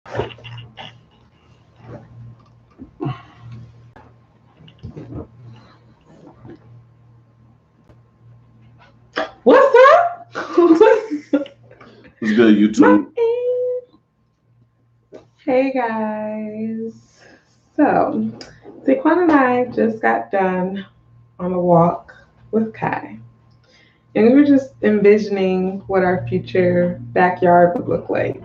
What's up? What's good, YouTube? Hey guys. So, Saquon and I just got done on a walk with Kai. And we were just envisioning what our future backyard would look like.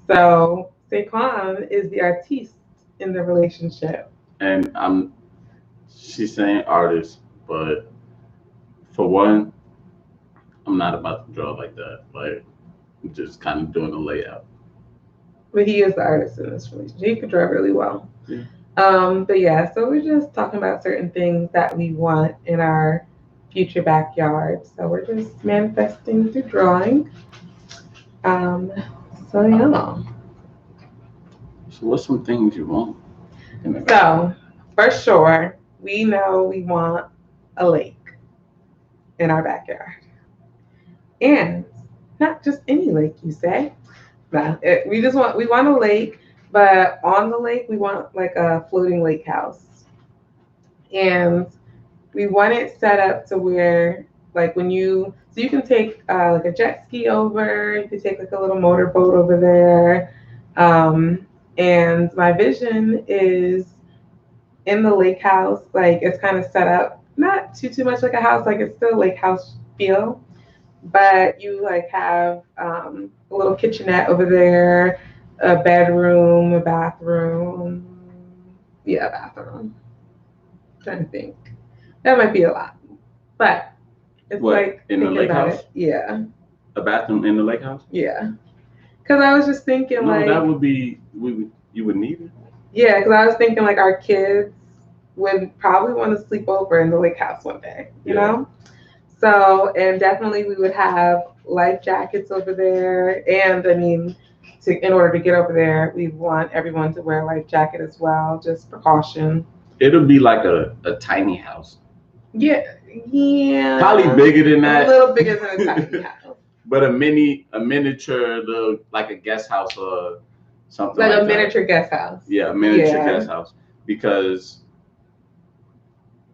So, Saquon is the artiste in the relationship. And she's saying artist, but for one, I'm not about to draw like that. Like, I'm just kind of doing a layout. But he is the artist in this relationship. He could draw really well. Yeah. But yeah, so we're just talking about certain things that we want in our future backyard. So we're just manifesting through drawing. Um, so yeah. So, what's some things you want? So for sure, we know we want a lake in our backyard, and not just any lake. You say? No, we want a lake, but on the lake we want like a floating lake house, and we want it set up to where like you can take like a jet ski over, you can take like a little motorboat over there, and my vision is in the lake house, like it's kind of set up not too much like a house, like it's still lake house feel, but you like have a little kitchenette over there, a bedroom, a bathroom, yeah, a bathroom. I'm trying to think. That might be a lot, but it's What, like in the thinking lake about house? it. Yeah, A bathroom in the lake house? yeah. Because I was just thinking, No, like, that would be you would need it. yeah, because I was thinking like our kids would probably want to sleep over in the lake house one day, you Yeah. know? So, and definitely we would have life jackets over there. And I mean, in order to get over there, we want everyone to wear a life jacket as well, just precaution. It'll be like a tiny house. Yeah, yeah. Probably bigger than that. A little bigger than a tiny house. But a miniature, like a guest house or something Like like a miniature guest house. Yeah, a miniature Yeah. guest house. Because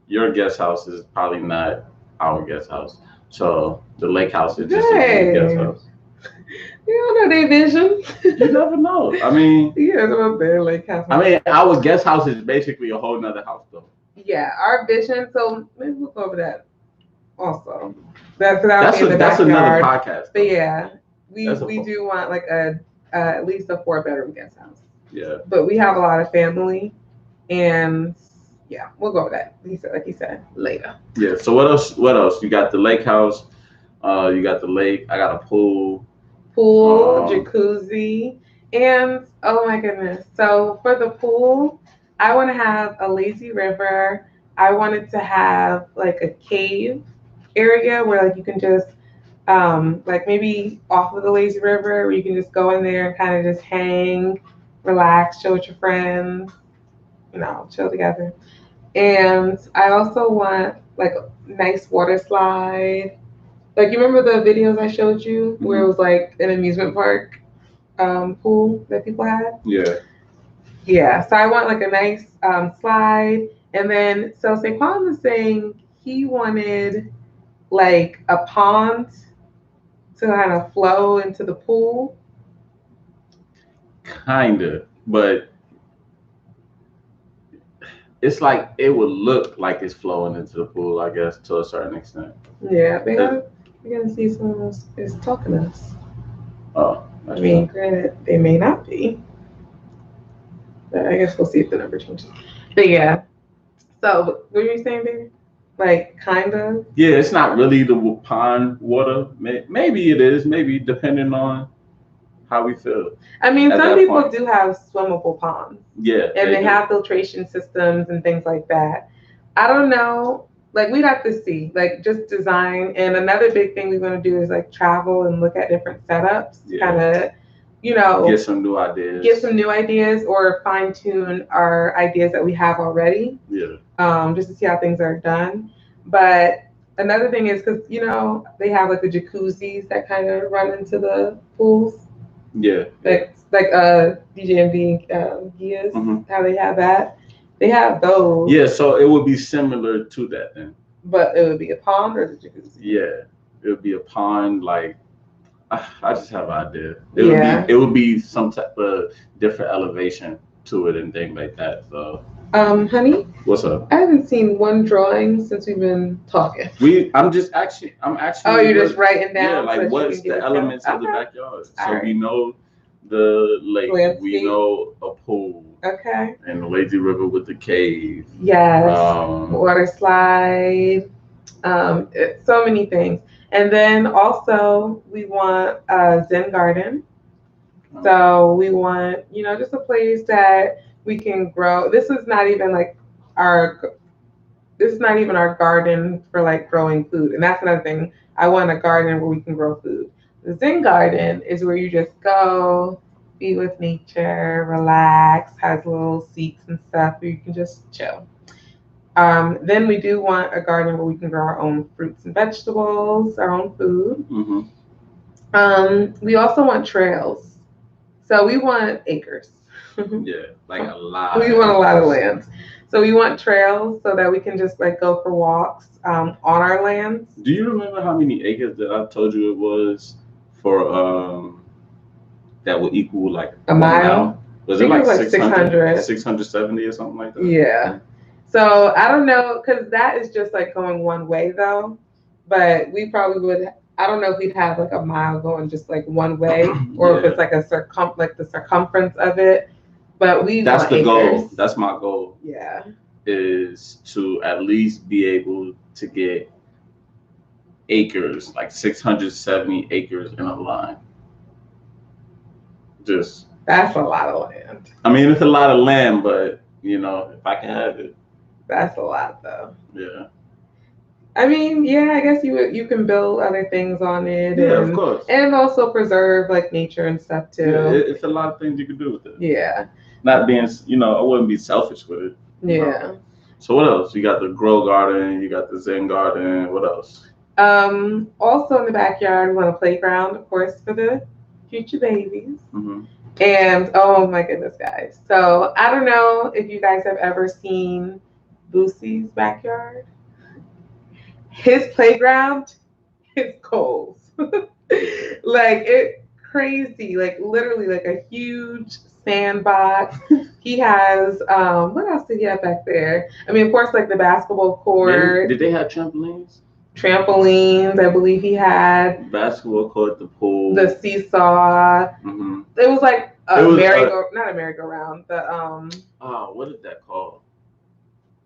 your guest house is probably not our guest house. So the lake house is just a big guest house. You don't know their vision. You never know. I mean, Yeah, it's about their lake house. I mean, our guest house is basically a whole nother house, though. Yeah, our vision. So maybe we'll go over that also. That's another podcast. But yeah, we we do want like a at least a 4-bedroom guest house. Yeah. But we have a lot of family, and yeah, we'll go over that. Like he said, later. Yeah. So what else? What else? You got the lake house. You got the lake. I got a pool. Jacuzzi, and oh my goodness. So for the pool, I want to have a lazy river. I wanted to have like a cave area where like you can just like maybe off of the lazy river where you can just go in there and kind of just hang, relax, chill with your friends, chill together. And I also want like a nice water slide. Like you remember the videos I showed you where it was like an amusement park pool that people had? Yeah. Yeah. So I want like a nice slide. And then so Saquon was saying he wanted like a pond to kind of flow into the pool. Kinda, but it's like it would look like it's flowing into the pool, I guess, to a certain extent. Yeah, we're gonna see someone else is talking to us. Oh, I mean, granted, they may not be, but I guess we'll see if the number changes. But yeah, so what were you saying, baby? Like, kind of? Yeah, it's not really the pond water. Maybe it is. Maybe depending on how we feel. I mean, some people do have swimmable ponds. Yeah. And they have filtration systems and things like that. I don't know. Like, we'd have to see. Like, just design. And another big thing we want to do is, like, travel and look at different setups. Yeah. Kind of, get some new ideas. Get some new ideas or fine-tune our ideas that we have already. Yeah. Just to see how things are done. But another thing is because, they have, like, the jacuzzis that kind of run into the pools. Yeah. Like like DJMV Gias, how they have that. They have those. Yeah, so it would be similar to that then. But it would be a pond or the jacuzzi? Yeah, it would be a pond. Like I just have an idea. It would be some type of different elevation to it and things like that. So. Honey. What's up? I haven't seen one drawing since we've been talking. I'm actually. Oh, you're just writing down. Yeah, like so what's the elements of the backyard? So we know the lake. Landscape. We know a pool. Okay. And the lazy river with the cave. Yes. Water slide. So many things. And then also we want a Zen garden. So we want, just a place that we can grow. This is not even our garden for like growing food. And that's another thing. I want a garden where we can grow food. The Zen garden is where you just go, be with nature, relax, has little seats and stuff where you can just chill. Then we do want a garden where we can grow our own fruits and vegetables, our own food. We also want trails. So we want acres. Yeah, like a lot. We want a lot of land. So we want trails so that we can just like go for walks on our lands. Do you remember how many acres that I told you it was for that would equal like a mile? Was it like 600, 670 or something like that? Yeah. So I don't know, because that is just like going one way though. But we probably would. I don't know if we'd have like a mile going just like one way, or if it's like the circumference of it. But that's the acres. goal. That's my goal. Yeah. Is to at least be able to get acres, like 670 acres in a line. That's a lot of land. I mean, it's a lot of land, but if I can have it. That's a lot though. Yeah. I mean, yeah, I guess you can build other things on it. Yeah, of course. And also preserve like nature and stuff too. Yeah, it's a lot of things you can do with it. Yeah. Not being, I wouldn't be selfish with it. Yeah. So what else? You got the grow garden, you got the Zen garden. What else? Also in the backyard, we want a playground, of course, for the future babies. And oh my goodness, guys. So I don't know if you guys have ever seen Boosie's backyard. His playground is goals. Like it crazy, like literally like a huge sandbox. He has what else did he have back there? I mean, of course, like the basketball court. Did they have trampolines? Trampolines, I believe he had. Basketball court, the pool. The seesaw. It was like not a merry-go-round. What is that called?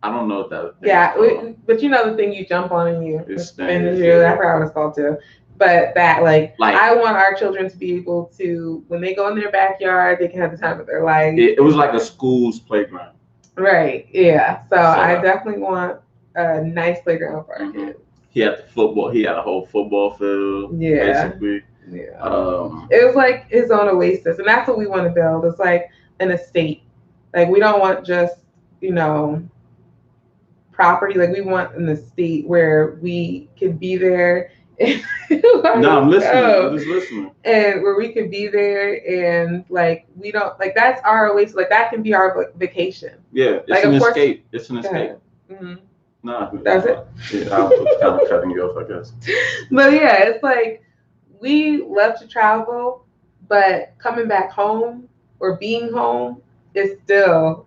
I don't know what that. Yeah, but the thing you jump on and you spin and you. I forgot what it's called too. But that like I want our children to be able to, when they go in their backyard, they can have the time of their life. It was like a school's playground. Right. Yeah. So I definitely want a nice playground for our kids. He had the football. He had a whole football field. Yeah. Basically. Yeah. It was like his own oasis, and that's what we want to build. It's like an estate. Like we don't want just property. Like we want an estate where we can be there. No, I'm listening. I'm just listening. And where we can be there, and like we don't like that's our oasis. Like that can be our vacation. Yeah, it's an escape. It's an escape. No, that's it. Yeah, I was kind of cutting you off, I guess. But yeah, it's like we love to travel, but coming back home or being home is still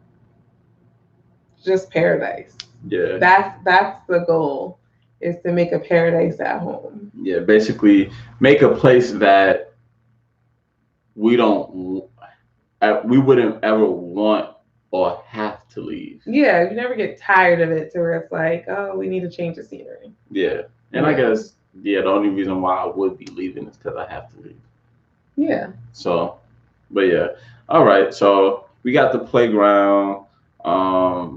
just paradise. Yeah. That's the goal, is to make a paradise at home. Yeah, basically make a place that we wouldn't ever want or have to leave. Yeah, you never get tired of it to where it's like, oh, we need to change the scenery. Yeah. And I guess, the only reason why I would be leaving is because I have to leave. Yeah. So, but yeah. All right. So we got the playground. Are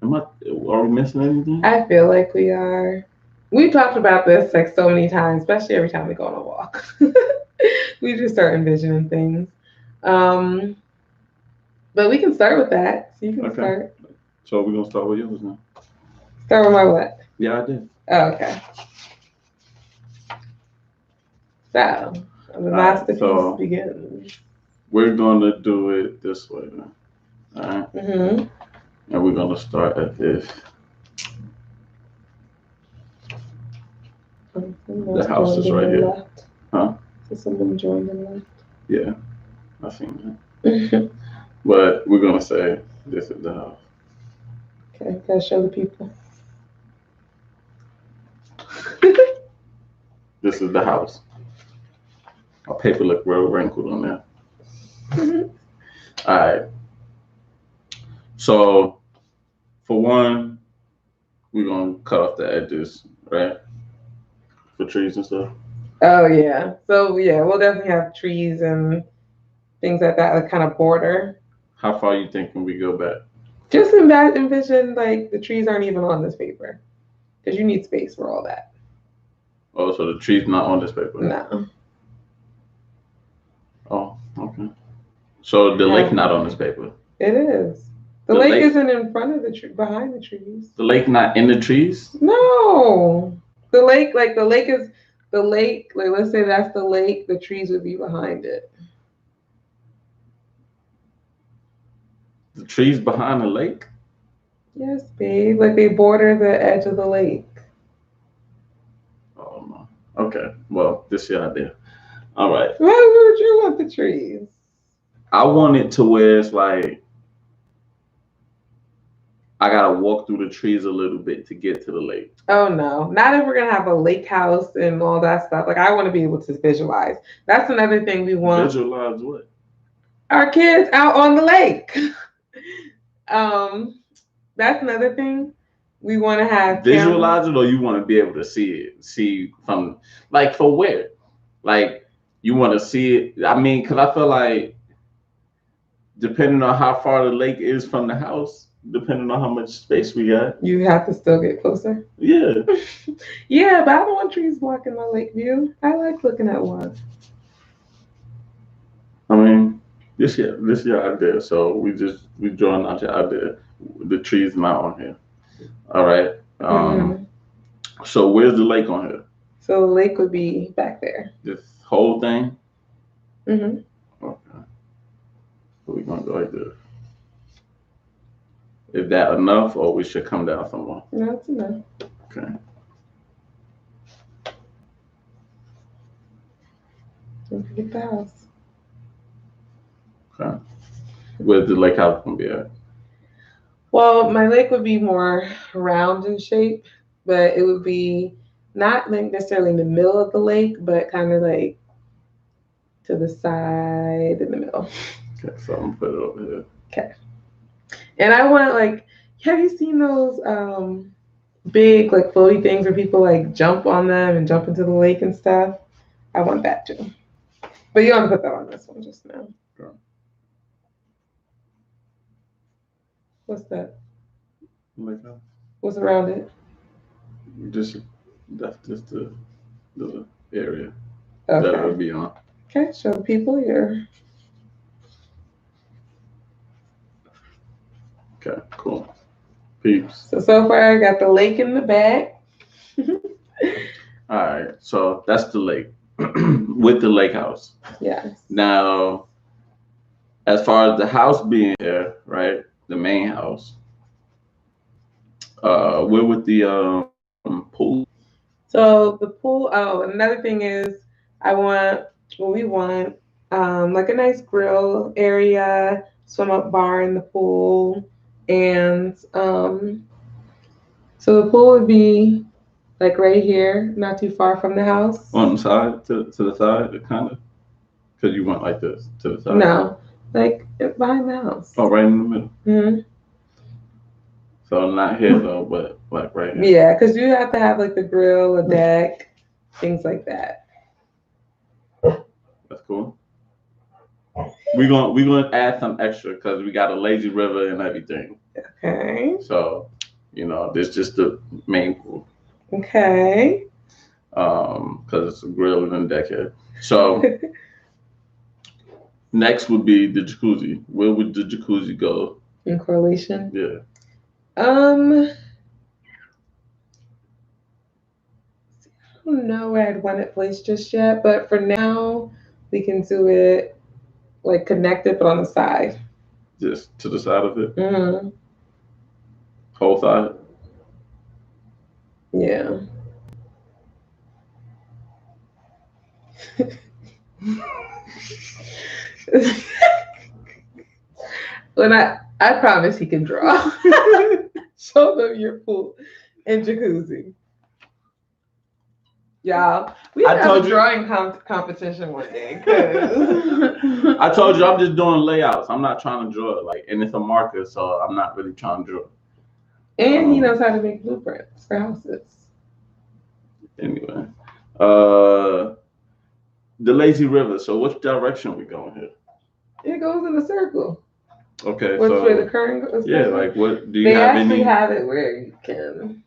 we missing anything? I feel like we are. We talked about this like so many times, especially every time we go on a walk. We just start envisioning things. But we can start with that. So you can start. So we're gonna start with yours now. Start with my what? Yeah, I did. Oh, okay. So the masterpiece begins. we're gonna do it this way, man. All right, Mm-hmm. and we're gonna start at this. The house is right here, Left. huh? So someone joined and Yeah, I seen that. left. But we're gonna say this is the house. Okay, gotta show the people. This is the house. Our paper look real wrinkled on there. All right. So for one, we're gonna cut off the edges, right? For trees and stuff. Oh yeah. So yeah, we'll definitely have trees and things like that, like kind of border. How far you thinking we go back? Just envision like the trees aren't even on this paper because you need space for all that. Oh, so the tree's not on this paper. No. Oh, okay. So the lake not on this paper. It is. The lake isn't in front of the tree, behind the trees. The lake not in the trees? No. The lake, like the lake is the lake, like let's say that's the lake, the trees would be behind it. The trees behind the lake? Yes, babe. Like they border the edge of the lake. Oh no. Okay. Well, this is your idea. All right. Why would you want the trees? I want it to where it's like I gotta walk through the trees a little bit to get to the lake. Oh no, not if we're gonna have a lake house and all that stuff. Like I want to be able to visualize. That's another thing we want. Visualize what? Our kids out on the lake. That's another thing we want to have. Visualize it, or you want to be able to see it, see from like for where, like you want to see it. I mean, because I feel like depending on how far the lake is from the house, depending on how much space we got, you have to still get closer. Yeah. Yeah, but I don't want trees blocking my lake view. I like looking at one. I mean, this is your idea. So we drawing out your idea. The trees not on here. All right. So where's the lake on here? So the lake would be back there. This whole thing? Mm-hmm. Okay. So we're gonna go like this. Is that enough, or we should come down some more? No, that's enough. Okay. Don't forget the house. Okay. Where's the lake house gonna be at? Well, my lake would be more round in shape, but it would be not like necessarily in the middle of the lake, but kind of like to the side in the middle. Okay, so I'm gonna put it over here. Okay. And I want like, have you seen those big like floaty things where people like jump on them and jump into the lake and stuff? I want that too. But you don't have to put that on this one just now. Sure. What's that? Lake house. What's around it? That's just the area Okay. that it would be on. Okay, show the people here. Okay, cool. Peeps. So far I got the lake in the back. All right, so that's the lake with the lake house. Yes. Now, as far as the house being there, right, the main house, where would the pool? So the pool. Oh, another thing is, we want like a nice grill area, swim up bar in the pool, and so the pool would be like right here, not too far from the house. On the side, to the side, kind of? Because you went like this, to the side? No, like behind the house. Oh, right in the middle? Mm-hmm. So not here though, but like right here. Yeah, because you have to have like the grill, a deck, things like that. That's cool. We're gonna add some extra because we got a lazy river and everything. Okay. So, this is just the main pool. Okay. Because it's a grill and deck here. So next would be the jacuzzi. Where would the jacuzzi go? In correlation? Yeah. I don't know where I'd want it placed just yet, but for now we can do it like connected, but on the side. Just to the side of it, Mm-hmm. whole side. Yeah. When I promise he can draw. Show them your pool and jacuzzi. Y'all, we I have told a you- drawing competition one day. 'Cause- I told you I'm just doing layouts. I'm not trying to draw it, like, and it's a marker, so I'm not really trying to draw. And he knows how to make blueprints for houses. Anyway, the lazy river. So which direction we going here? It goes in a circle. Okay, Which so way the current goes? yeah, like what do you They have actually any? have it where you can.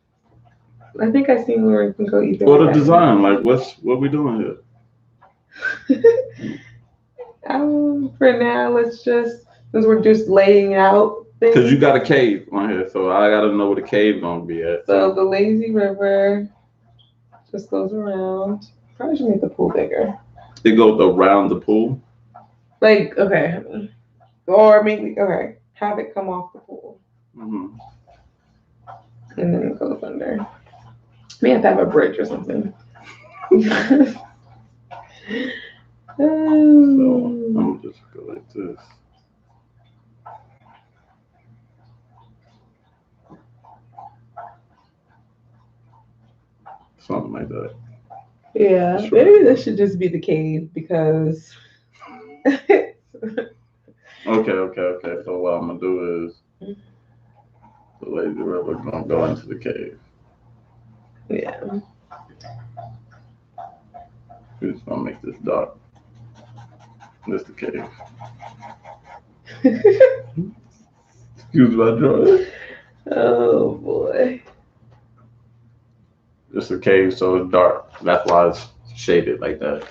I think I seen where you can go either What way. a design! Like what we doing here? For now, let's just, since we're just laying out things. Because you got a cave on here, so I gotta know where the cave gonna be at. So the lazy river just goes around. Probably should make the pool bigger. It goes around the pool. Like, okay. Or maybe, okay, have it come off the pool. Mm-hmm. And then it goes under. We have to have a bridge or something. So I'm gonna just go like this. Something like that. Yeah, Sure. maybe this should just be the cave because. Okay. So what I'm gonna do is the lazy river gonna go into the cave. Yeah. We're just gonna make this dark. This the cave. Excuse my drawing. Oh boy. It's a cave, so it's dark. That's why it's shaded like that.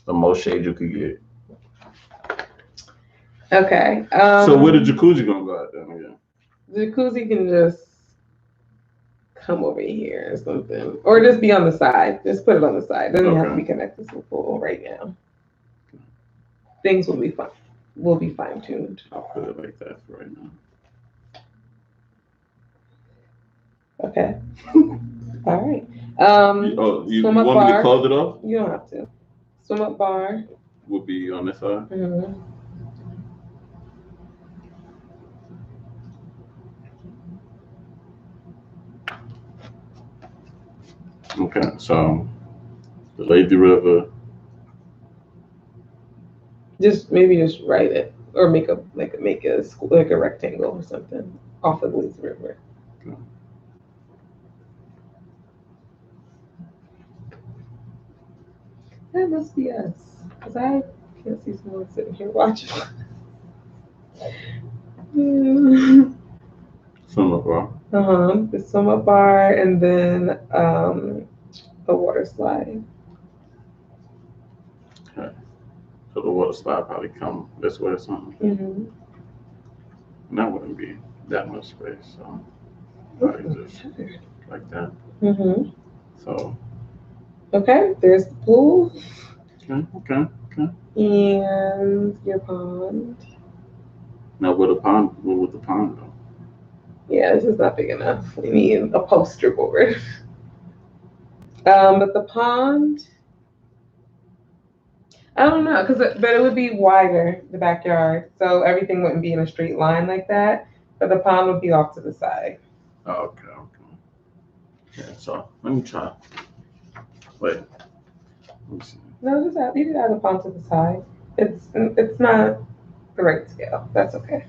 The most shade you could get. Okay. So where the jacuzzi gonna go at then again? The jacuzzi can just come over here or something, or just be on the side. Just put it on the side. Doesn't have to be connected to the pool right now. Things will be fine. Will be fine tuned. I'll put it like that for right now. Okay. All right. You swim up want me to bar. close it off? You don't have to. Swim up bar. Will be on this side. Mm-hmm. Okay, so the lazy river. Just maybe just write it or make a rectangle or something off of the lazy river. Okay. That must be us, because I can't see someone sitting here watching. Swim bar. The swim up bar and then a water slide. Okay. So the water slide probably come this way or something. Mm-hmm. And that wouldn't be that much space, so probably just like that. Mm-hmm. So Okay, there's the pool okay. and your pond. Now where would the pond go? Yeah, this is not big enough. We need a poster board. But the pond, I don't know, but it would be wider, the backyard, so everything wouldn't be in a straight line like that. But the pond would be off to the side. Oh, okay. Yeah, so let me try. Wait. Let me see. No, you can add the pond to the side. It's not the right scale. That's okay.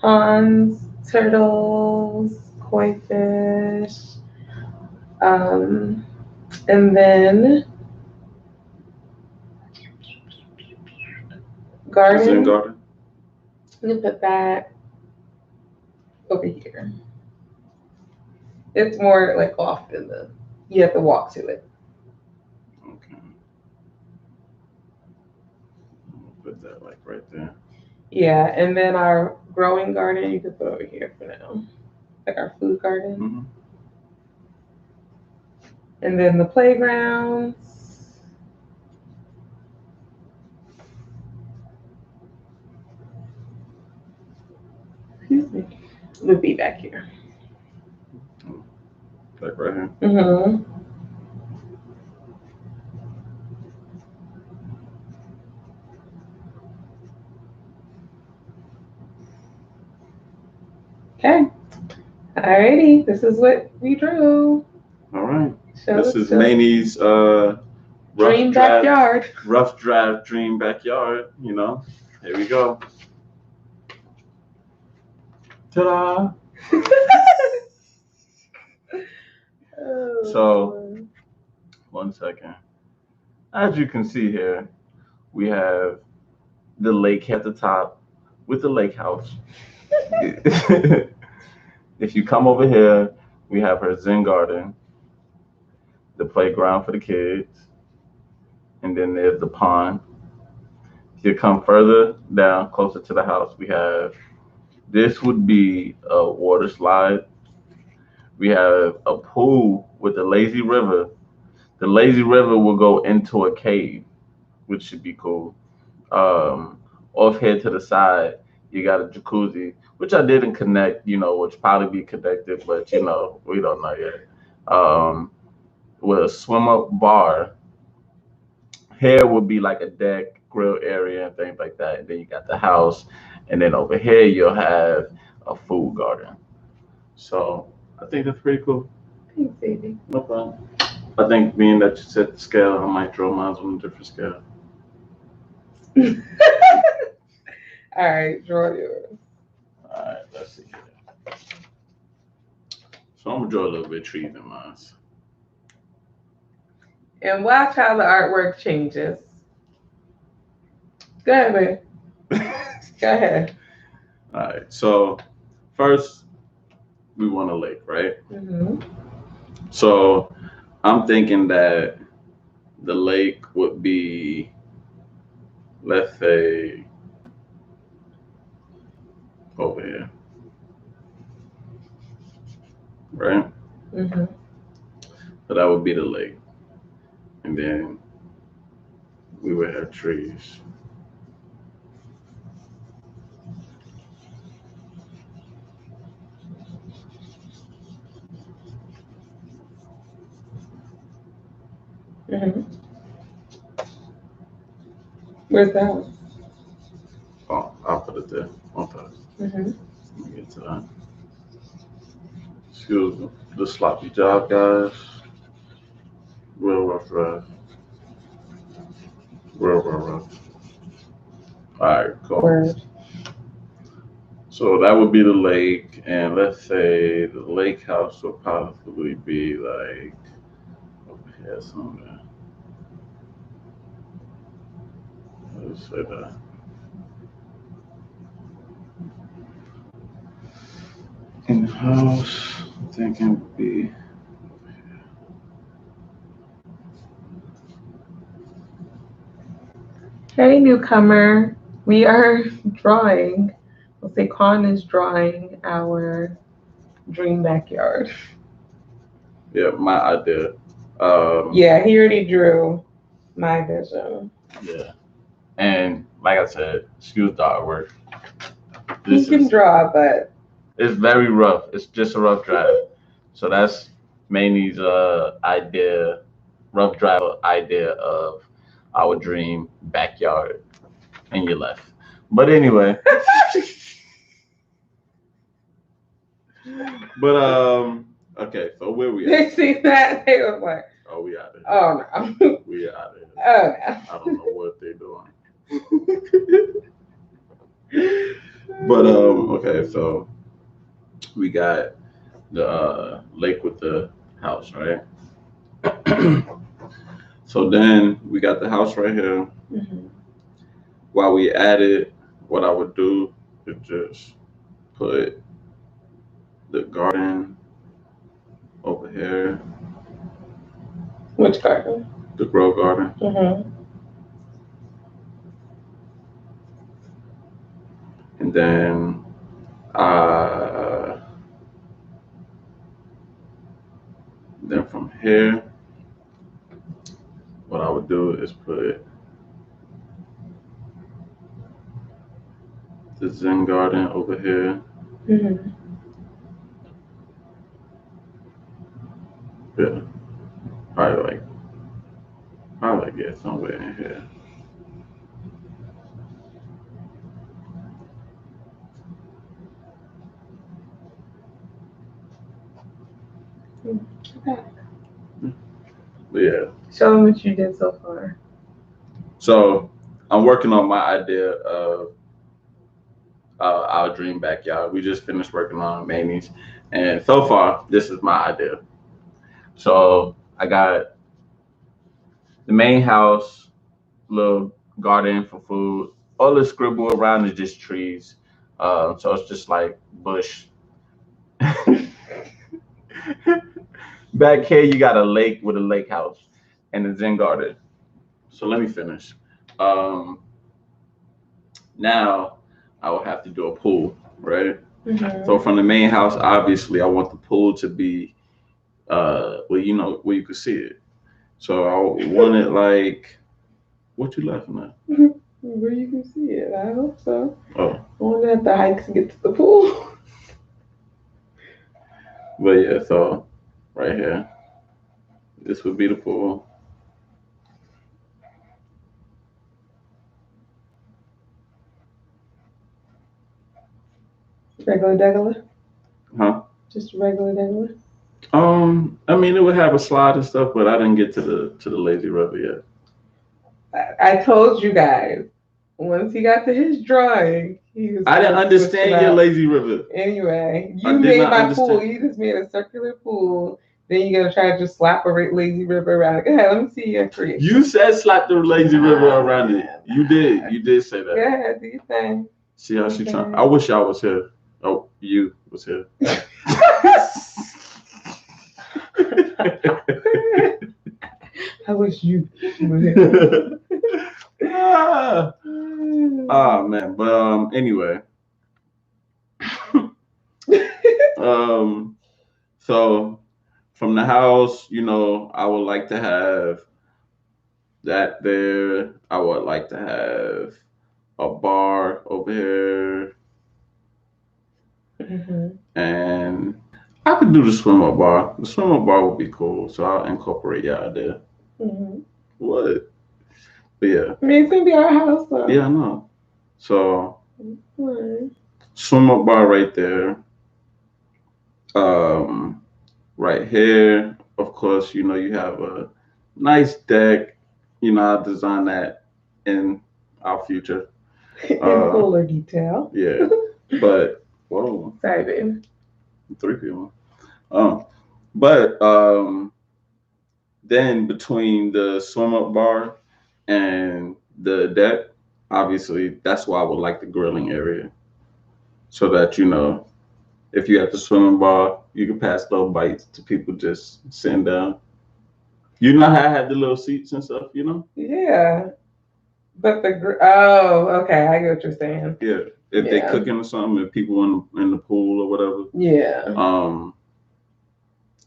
Ponds, turtles, koi fish, and then garden. Garden. You can put that over here. It's more like off in you have to walk to it. Okay. I'll put that like right there. Yeah, and then our growing garden you can put over here for now, like our food garden. Mm-hmm. And then the playgrounds. Excuse me. Would be back here. Like right here. Mm-hmm. Okay. Alrighty. This is what we drew. All right. Show This us is the Manny's dream backyard. rough draft dream backyard. You know, here we go. Ta-da! Oh, So- boy. 1 second. As you can see here, we have the lake at the top with the lake house. If you come over here, we have her Zen garden, the playground for the kids, and then there's the pond. If you come further down, closer to the house, we have this would be a water slide. We have a pool with a lazy river. The lazy river will go into a cave, which should be cool. Um, Off here to the side, you got a jacuzzi, which I didn't connect, which probably be connected, but we don't know yet. Um, with a swim up bar. Here would be like a deck, grill area, and things like that. And then you got the house, and then over here you'll have a food garden. So I think that's pretty cool. Thanks, baby. No problem. I think being that you set the scale, I might draw mine on a different scale. All right, draw yours. All right, let's see here. So I'm gonna draw a little bit of trees in mine. And watch how the artwork changes. Go ahead, babe. Go ahead. All right. So first, we want a lake, right? Mm-hmm. So I'm thinking that the lake would be, let's say, over here, right? Mm-hmm. So that would be the lake, and then we would have trees. Mm-hmm. Where's the house? Oh, I'll put it there. Okay. Mm-hmm. Let me get to that. Excuse the sloppy job, guys. Real rough draft. Real rough. All right, cool. Word. So that would be the lake, and let's say the lake house would possibly be like over here somewhere. Let's say that. In the house, I'm thinking would be over here. Hey, newcomer. We are drawing. We'll say Quan is drawing our dream backyard. Yeah, my idea. Yeah, he already drew my vision. Yeah. And like I said, excuse the artwork. He can draw, but It's very rough. It's just a rough draft. So that's Manny's idea, rough draft idea of our dream backyard. And you left. But anyway. Okay, so where we they at? see that they was like, Oh, we out of here. oh no, We out of here. oh no. I don't know what they're doing. But okay, so we got the lake with the house, right? So then we got the house right here. Mhm. While we added, what I would do is just put the garden over here, Which garden? the grow garden. Mm-hmm. And then from here, what I would do is put the Zen garden over here. Mhm. Yeah, probably like yeah, somewhere in here. Okay. But yeah, Show them what you did so far. so I'm working on my idea of our dream backyard. We just finished working on Mamie's, and so far this is my idea. So I got the main house, little garden for food. All the scribble around is just trees. So it's just like bush. Back here, you got a lake with a lake house and a zen garden. So let me finish. Um, Now I will have to do a pool, right? So Mhm. from the main house, obviously, I want the pool to be where where you could see it. So I want it like what you laughing at? Where you can see it. I hope so. Oh, I want to have to hike to get to the pool. but yeah, so right here, this would be the pool. Regular degular. Huh? Just regular degular. I mean, it would have a slide and stuff, but I didn't get to the lazy river yet. I told you guys. Once he got to his drawing, he was I didn't gonna switch it understand your out. lazy river. Anyway, I you did made not my pool. understand. You just made a circular pool. Then you're gonna try to just slap a lazy river around. Go ahead, let me see your creation. You said slap the lazy river around it. Man. You did. You did say Go that. ahead, do your thing. See how she trying. I wish y'all was here. Oh, you was here. I wish you would. Oh man, but anyway, so from the house, I would like to have that there. I would like to have a bar over here, Mhm. and I could do the swim up bar. The swim up bar would be cool, so I'll incorporate y'all there. Mhm. What? But yeah, I mean, it's gonna be our house, so. yeah, I know. So Right. swim up bar right there. Um, right here, of course, you have a nice deck. I'll design that in our future. In fuller detail. Yeah, but whoa, Sorry, babe. 3 people. Um, but then between the swim up bar and the deck, obviously that's why I would like the grilling area, so that if you have the swimming bar, you can pass little bites to people just sitting down. You know how I had the little seats and stuff. Yeah. But okay, I get what you're saying. Yeah, if they Yeah. cooking or something, if people in the pool or whatever. Yeah.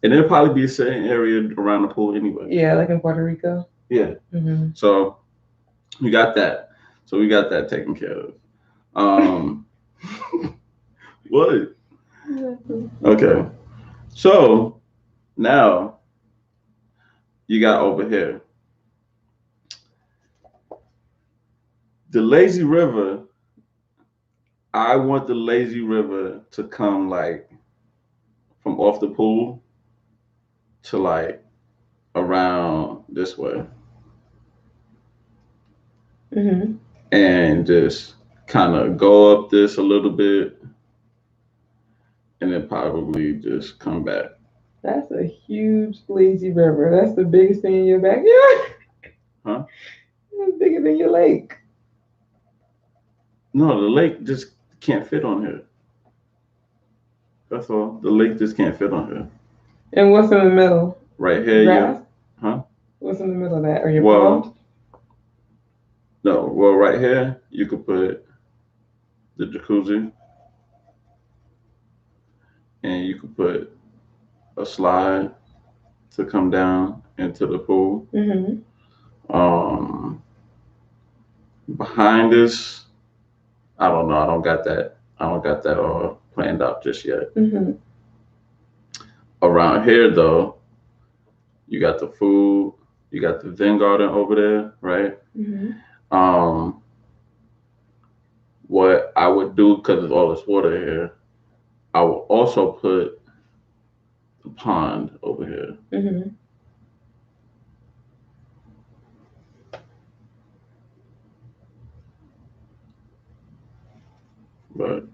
And there'll probably be a certain area around the pool anyway. Yeah, like in Puerto Rico. Yeah. Mm-hmm. So we got that. So we got that taken care of. What? Okay. So now you got over here the lazy river. I want the lazy river to come like from off the pool to like around this way. Mm-hmm. And just kind of go up this a little bit and then probably just come back. That's a huge lazy river. That's the biggest thing in your backyard. Huh? It's bigger than your lake. No, the lake just can't fit on here. That's all. The lake just can't fit on here. And what's in the middle? Right here, Grass? Huh? What's in the middle of that? Or your pond? No. Well, right here, you could put the jacuzzi and you could put a slide to come down into the pool. Mm-hmm. Behind this, I don't know. I don't got that. I don't got that all planned out just yet. Mm-hmm. Around here, though, you got the food, you got the Zen garden over there, right? Mm-hmm. Um, what I would do because of all this water here, I will also put the pond over here. Mm-hmm. But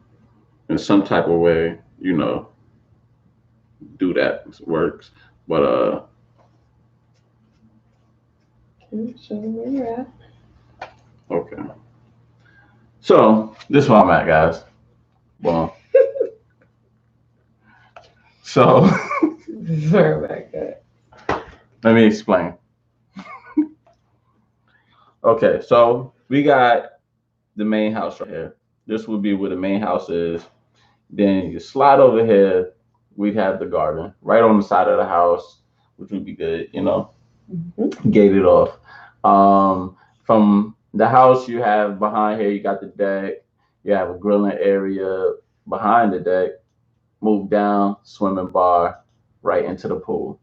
in some type of way, do that works. But Show me where you're at. okay. So this is where I'm at, guys. Well, so This is where I'm at. let me explain. Okay, so we got the main house right here. This would be where the main house is. Then you slide over here, we'd have the garden right on the side of the house, which would be good, Mm-hmm. gated off. From the house you have behind here, you got the deck, you have a grilling area behind the deck, move down, swimming bar, right into the pool,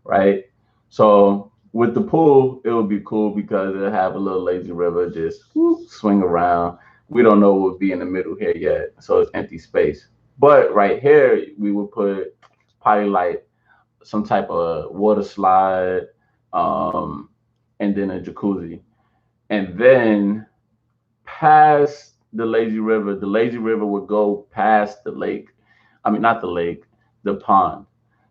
right? So with the pool, it would be cool because it'll have a little lazy river just swing around. We don't know what would be in the middle here yet, so it's empty space. But right here, we would put probably like some type of water slide, um, and then a jacuzzi. And then past the lazy river would go past the lake. I mean, not the lake, the pond,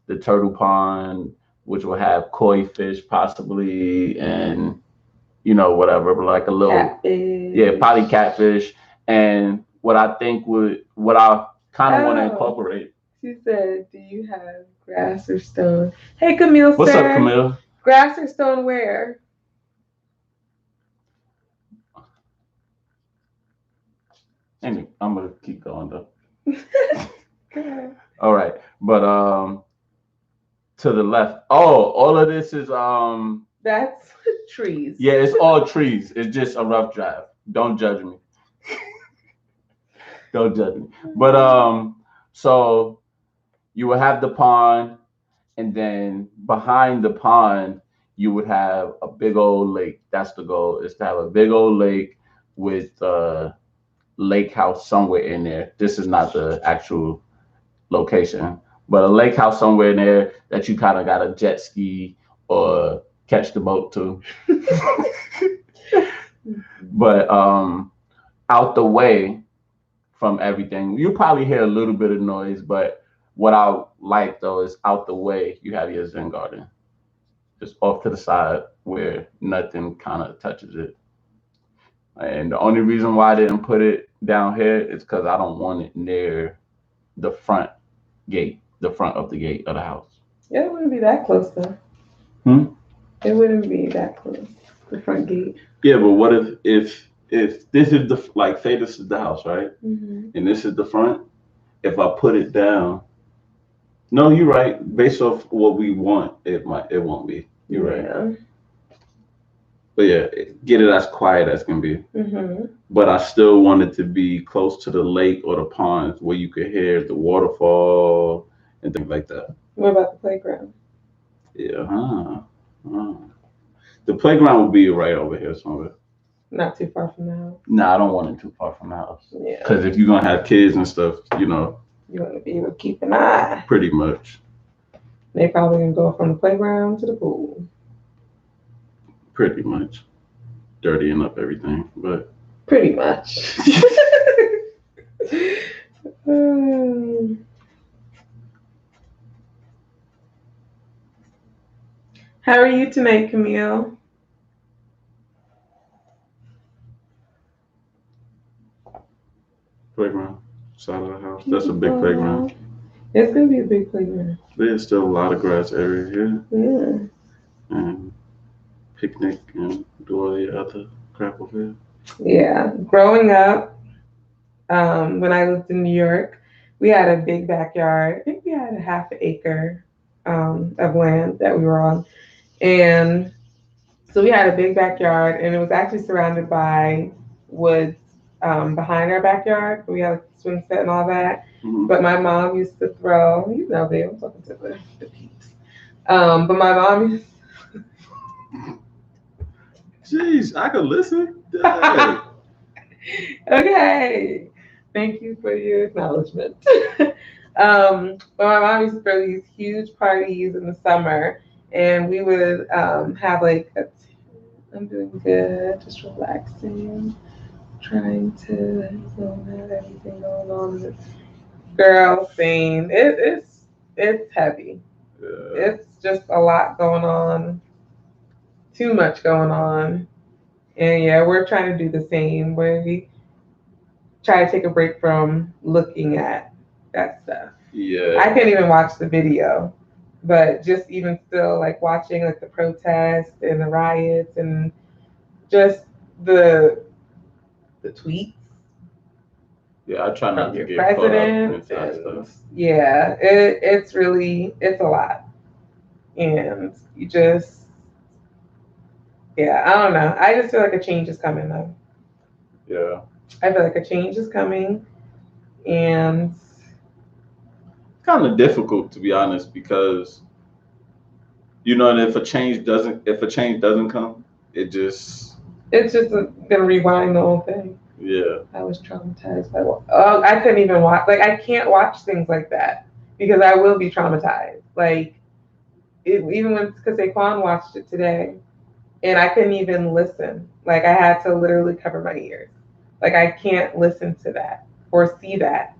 the turtle pond, which will have koi fish possibly, and whatever, but like a little, yeah, Catfish. probably catfish. And what I kind of want to Oh, incorporate. she said, "Do you have grass or stone?" Hey, Camille, What's sir. up, Camille? Grass or stone where? Anyway, I'm gonna keep going though. Good. All right, but to the left. Oh, all of this is That's trees. yeah, it's all trees. It's just a rough drive. Don't judge me. Don't judge me. But so you will have the pond, and then behind the pond you would have a big old lake. That's the goal, is to have a big old lake with lake house somewhere in there. This is not the actual location, but a lake house somewhere in there that you kind of got a jet ski or catch the boat to. But out the way from everything, you probably hear a little bit of noise, but what I like though is out the way you have your Zen garden, just off to the side where nothing kind of touches it. And the only reason why I didn't put it down here is because I don't want it near the front gate, the front of the gate of the house. Yeah, it wouldn't be that close though. Hmm? It wouldn't be that close. The front gate. Yeah, but what if this is the, like, say this is the house, right? Mm-hmm. And this is the front. If I put it down, no, you're right. Based off what we want, it won't be. You're right. Yeah. But yeah, get it as quiet as can be. Mm-hmm. But I still want it to be close to the lake or the ponds where you could hear the waterfall and things like that. What about the playground? Yeah. Huh. The playground will be right over here somewhere. Not too far from the house. Nah, I don't want it too far from the house. Yeah. Because if you're gonna have kids and stuff, You want to be able to keep an eye. pretty much. They probably gonna go from the playground to the pool. Pretty much. Dirtying up everything. But Pretty much. Um, How are you tonight, Camille? playground, side of the house. That's a big playground. It's gonna be a big playground. There's still a lot of grass area here. Yeah. And picnic and do all the other crap over here. Yeah. Growing up, when I lived in New York, we had a big backyard. I think we had a half an acre of land that we were on. And so we had a big backyard, and it was actually surrounded by woods behind our backyard. We had a swing set and all that. Mhm. But my mom used to throw, you know, babe, I'm talking to the peeps. But my mom used Jeez, I could listen. Dang. okay. Thank you for your acknowledgement. But my mom used to throw these huge parties in the summer, and we would have like I'm doing good, just relaxing, trying to zone out everything going on. Girl, same. It's heavy. Yeah. It's just a lot going on, too much going on, and yeah, we're trying to do the same. Where we try to take a break from looking at that stuff. Yeah. I can't even watch the video, but just even still, like watching like the protests and the riots and just the tweets Yeah, I try not from to your get caught up president, into that and stuff. yeah, it's a lot, and you just yeah, I don't know. I just feel like a change is coming though. Yeah. I feel like a change is coming, and Kind of difficult to be honest because you know, and if a change doesn't come, it just it's just gonna rewind the whole thing. yeah. I was traumatized by I couldn't even watch. Like I can't watch things like that because I will be traumatized. Like even when because Saquon watched it today, and I couldn't even listen. Like I had to literally cover my ears. Like I can't listen to that or see that.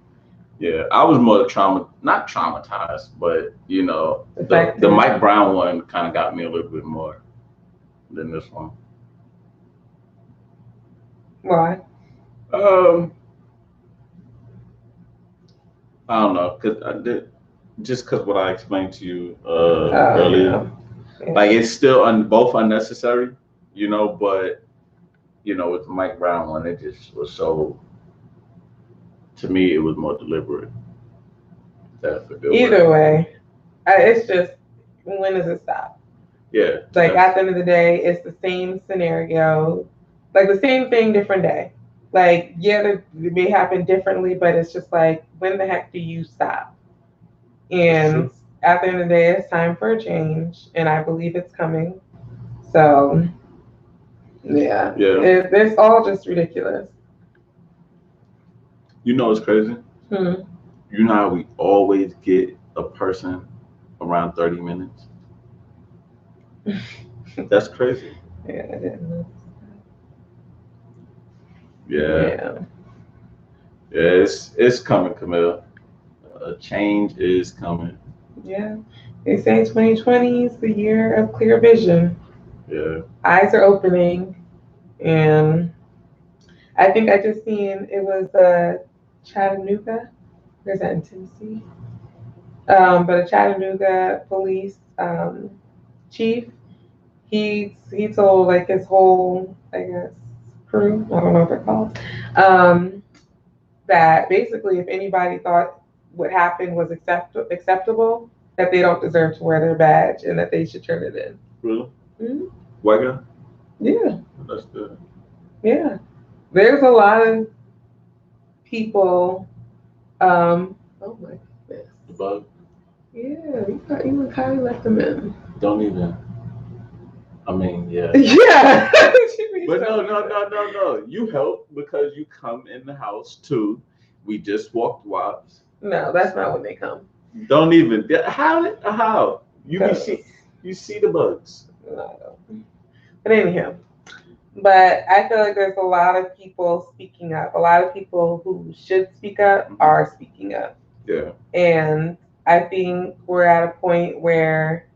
Yeah, I was more not traumatized, but you know, the Affected. Mike Brown one kind of got me a little bit more than this one. Why? Um, I don't know, cause I did just because what I explained to you earlier, Yeah. Yeah. like it's still both unnecessary, you know, but you know, with the Mike Brown one, it just was so. To me, it was more deliberate. That's a good Either word. way, it's just when does it stop? Yeah, Like at the end of the day, it's the same scenario, like the same thing, different day. Like yeah, it may happen differently, but it's just like when the heck do you stop? that's And true. at the end of the day, it's time for a change, and I believe it's coming. So yeah, Yeah, it's all just ridiculous. you know it's crazy. Hmm. You know how we always get a person around 30 minutes. That's crazy. Yeah, I didn't know. Yeah, Yeah, yeah, it's coming, Camille. A change is coming. yeah. They say 2020 is the year of clear vision. Yeah. Eyes are opening, and I think I just seen it was Chattanooga. Where's that in Tennessee? But a Chattanooga police chief, he told like his whole I guess crew, I don't know what they're called, that basically if anybody thought what happened was acceptable, that they don't deserve to wear their badge and that they should turn it in. Really? Hmm. White guy? Yeah, That's good. yeah. There's a lot of people. Oh my goodness. The bug. Yeah, you and Kylie let them in. Don't even. I mean, yeah. Yeah. But no. You help because you come in the house too. We just walked Wops. No, that's not when they come. Don't even. How? You see the bugs. No, I don't. But anyhow, but I feel like there's a lot of people speaking up. A lot of people who should speak up are speaking up. Yeah. And I think we're at a point where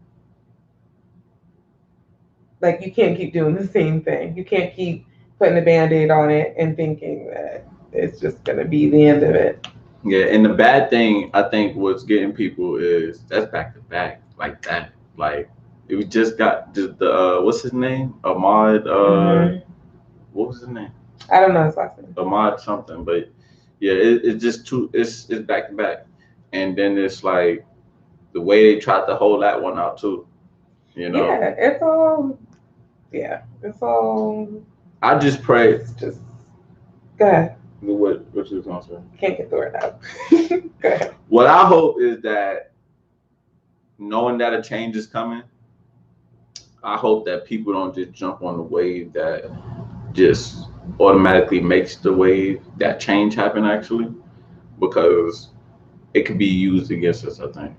like you can't keep doing the same thing. You can't keep putting a band-aid on it and thinking that it's just gonna be the end of it. Yeah, and the bad thing I think what's getting people is that's back to back like that. Like it was just got the what's his name? Ahmad. What was his name? I don't know his last name. Ahmad something, but yeah, it's just too. It's back to back, and then it's like the way they tried to hold that one out too. You know. Yeah, it's all. Yeah, it's all. I just pray. It's just Go ahead. What you was gonna say? Can't get the word out. Go ahead. What I hope is that knowing that a change is coming, I hope that people don't just jump on the wave that just automatically makes the wave that change happen actually, because it could be used against us, I think.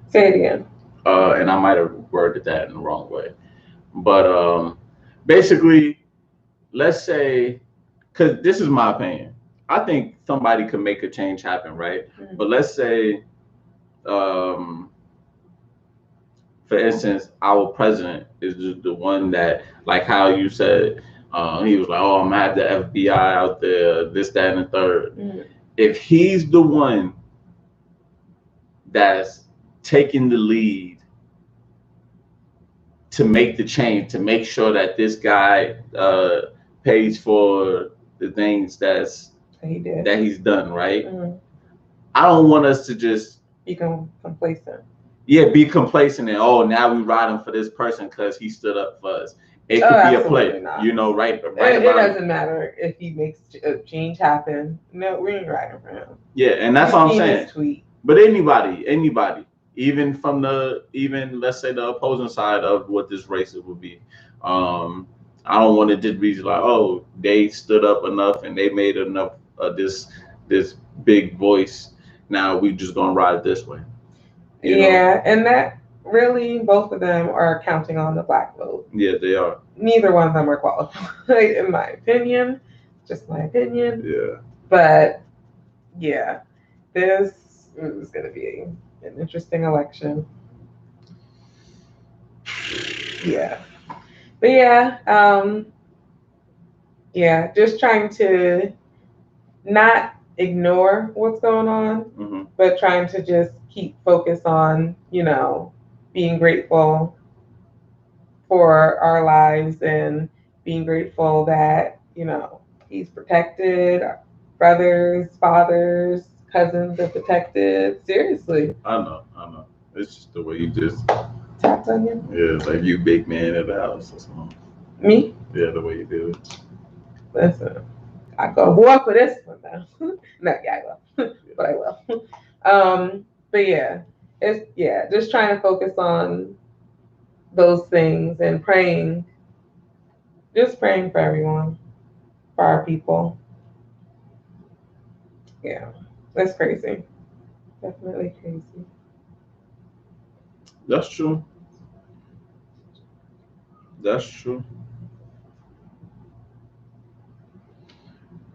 Say it again. And I might have worded that in the wrong way. But basically, let's say, because this is my opinion, I think somebody could make a change happen, right? Mhm. But let's say, um, for instance, our president is the one that, like how you said, he was like, "Oh, I'm gonna have the FBI out there, this, that, and the third." Mhm. If he's the one that's taking the lead to make the change, to make sure that this guy pays for the things He did. that he's done, right? Mhm. I don't want us to just Become complacent. be complacent and now we riding for this person because he stood up for us. It could be a Absolutely play, not. right It about doesn't matter if he makes a change happen. No, we ain't riding for him. and that's You've what I'm seen saying. his tweet. But anybody, even from let's say the opposing side of what this race would be, I don't want to just be like, oh, they stood up enough and they made enough of this big voice. Now we just gonna ride this way. Yeah, and that really, both of them are counting on the black vote. Yeah, they are. Neither one of them are qualified, in my opinion. Just my opinion. Yeah. But yeah, this is going to be an interesting election. Yeah. But yeah, just trying to not ignore what's going on, Mm-hmm. but trying to just keep focus on, being grateful for our lives and being grateful that, he's protected, our brothers, fathers, cousins are protected. Seriously. I know. It's just the way you just Tapped on you? yeah, it's like you big man at the house or something. Me? Yeah, the way you do it. Listen, I go war for this one now. No, yeah, I will. But I will. But yeah, just trying to focus on those things and praying, just praying for everyone, for our people. Yeah, that's crazy. Definitely crazy. That's true. That's true.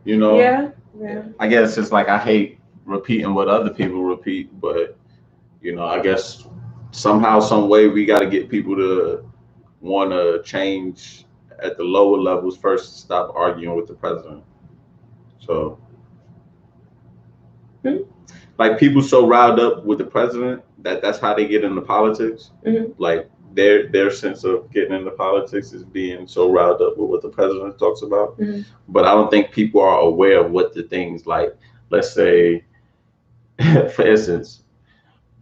Yeah. I guess it's like I hate repeating what other people repeat, but I guess somehow, some way, we got to get people to want to change at the lower levels first. Stop arguing with the president. So, Mhm. like, people so riled up with the president that that's how they get into politics. Mhm. Like their sense of getting into politics is being so riled up with what the president talks about. Mhm. But I don't think people are aware of what the things like. Let's say, for instance,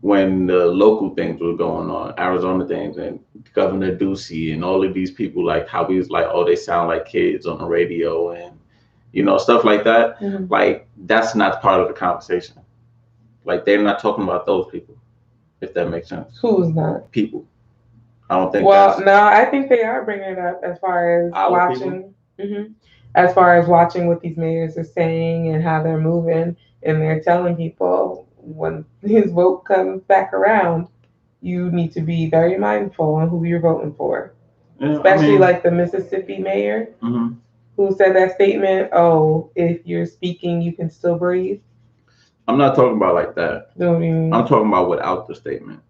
when the local things were going on, Arizona things, and Governor Ducey and all of these people, like how he was like, oh, they sound like kids on the radio and stuff like that. Mhm. Like that's not part of the conversation. Like they're not talking about those people, if that makes sense. Who's not? People. I don't think. Well, no, I think they are bringing it up as far as Our watching. As far as watching what these mayors are saying and how they're moving, and they're telling people when his vote comes back around, you need to be very mindful on who you're voting for. Yeah, Especially like the Mississippi mayor Mhm. who said that statement, oh, if you're speaking, you can still breathe. I'm not talking about like that. What do you mean? I'm talking about without the statement.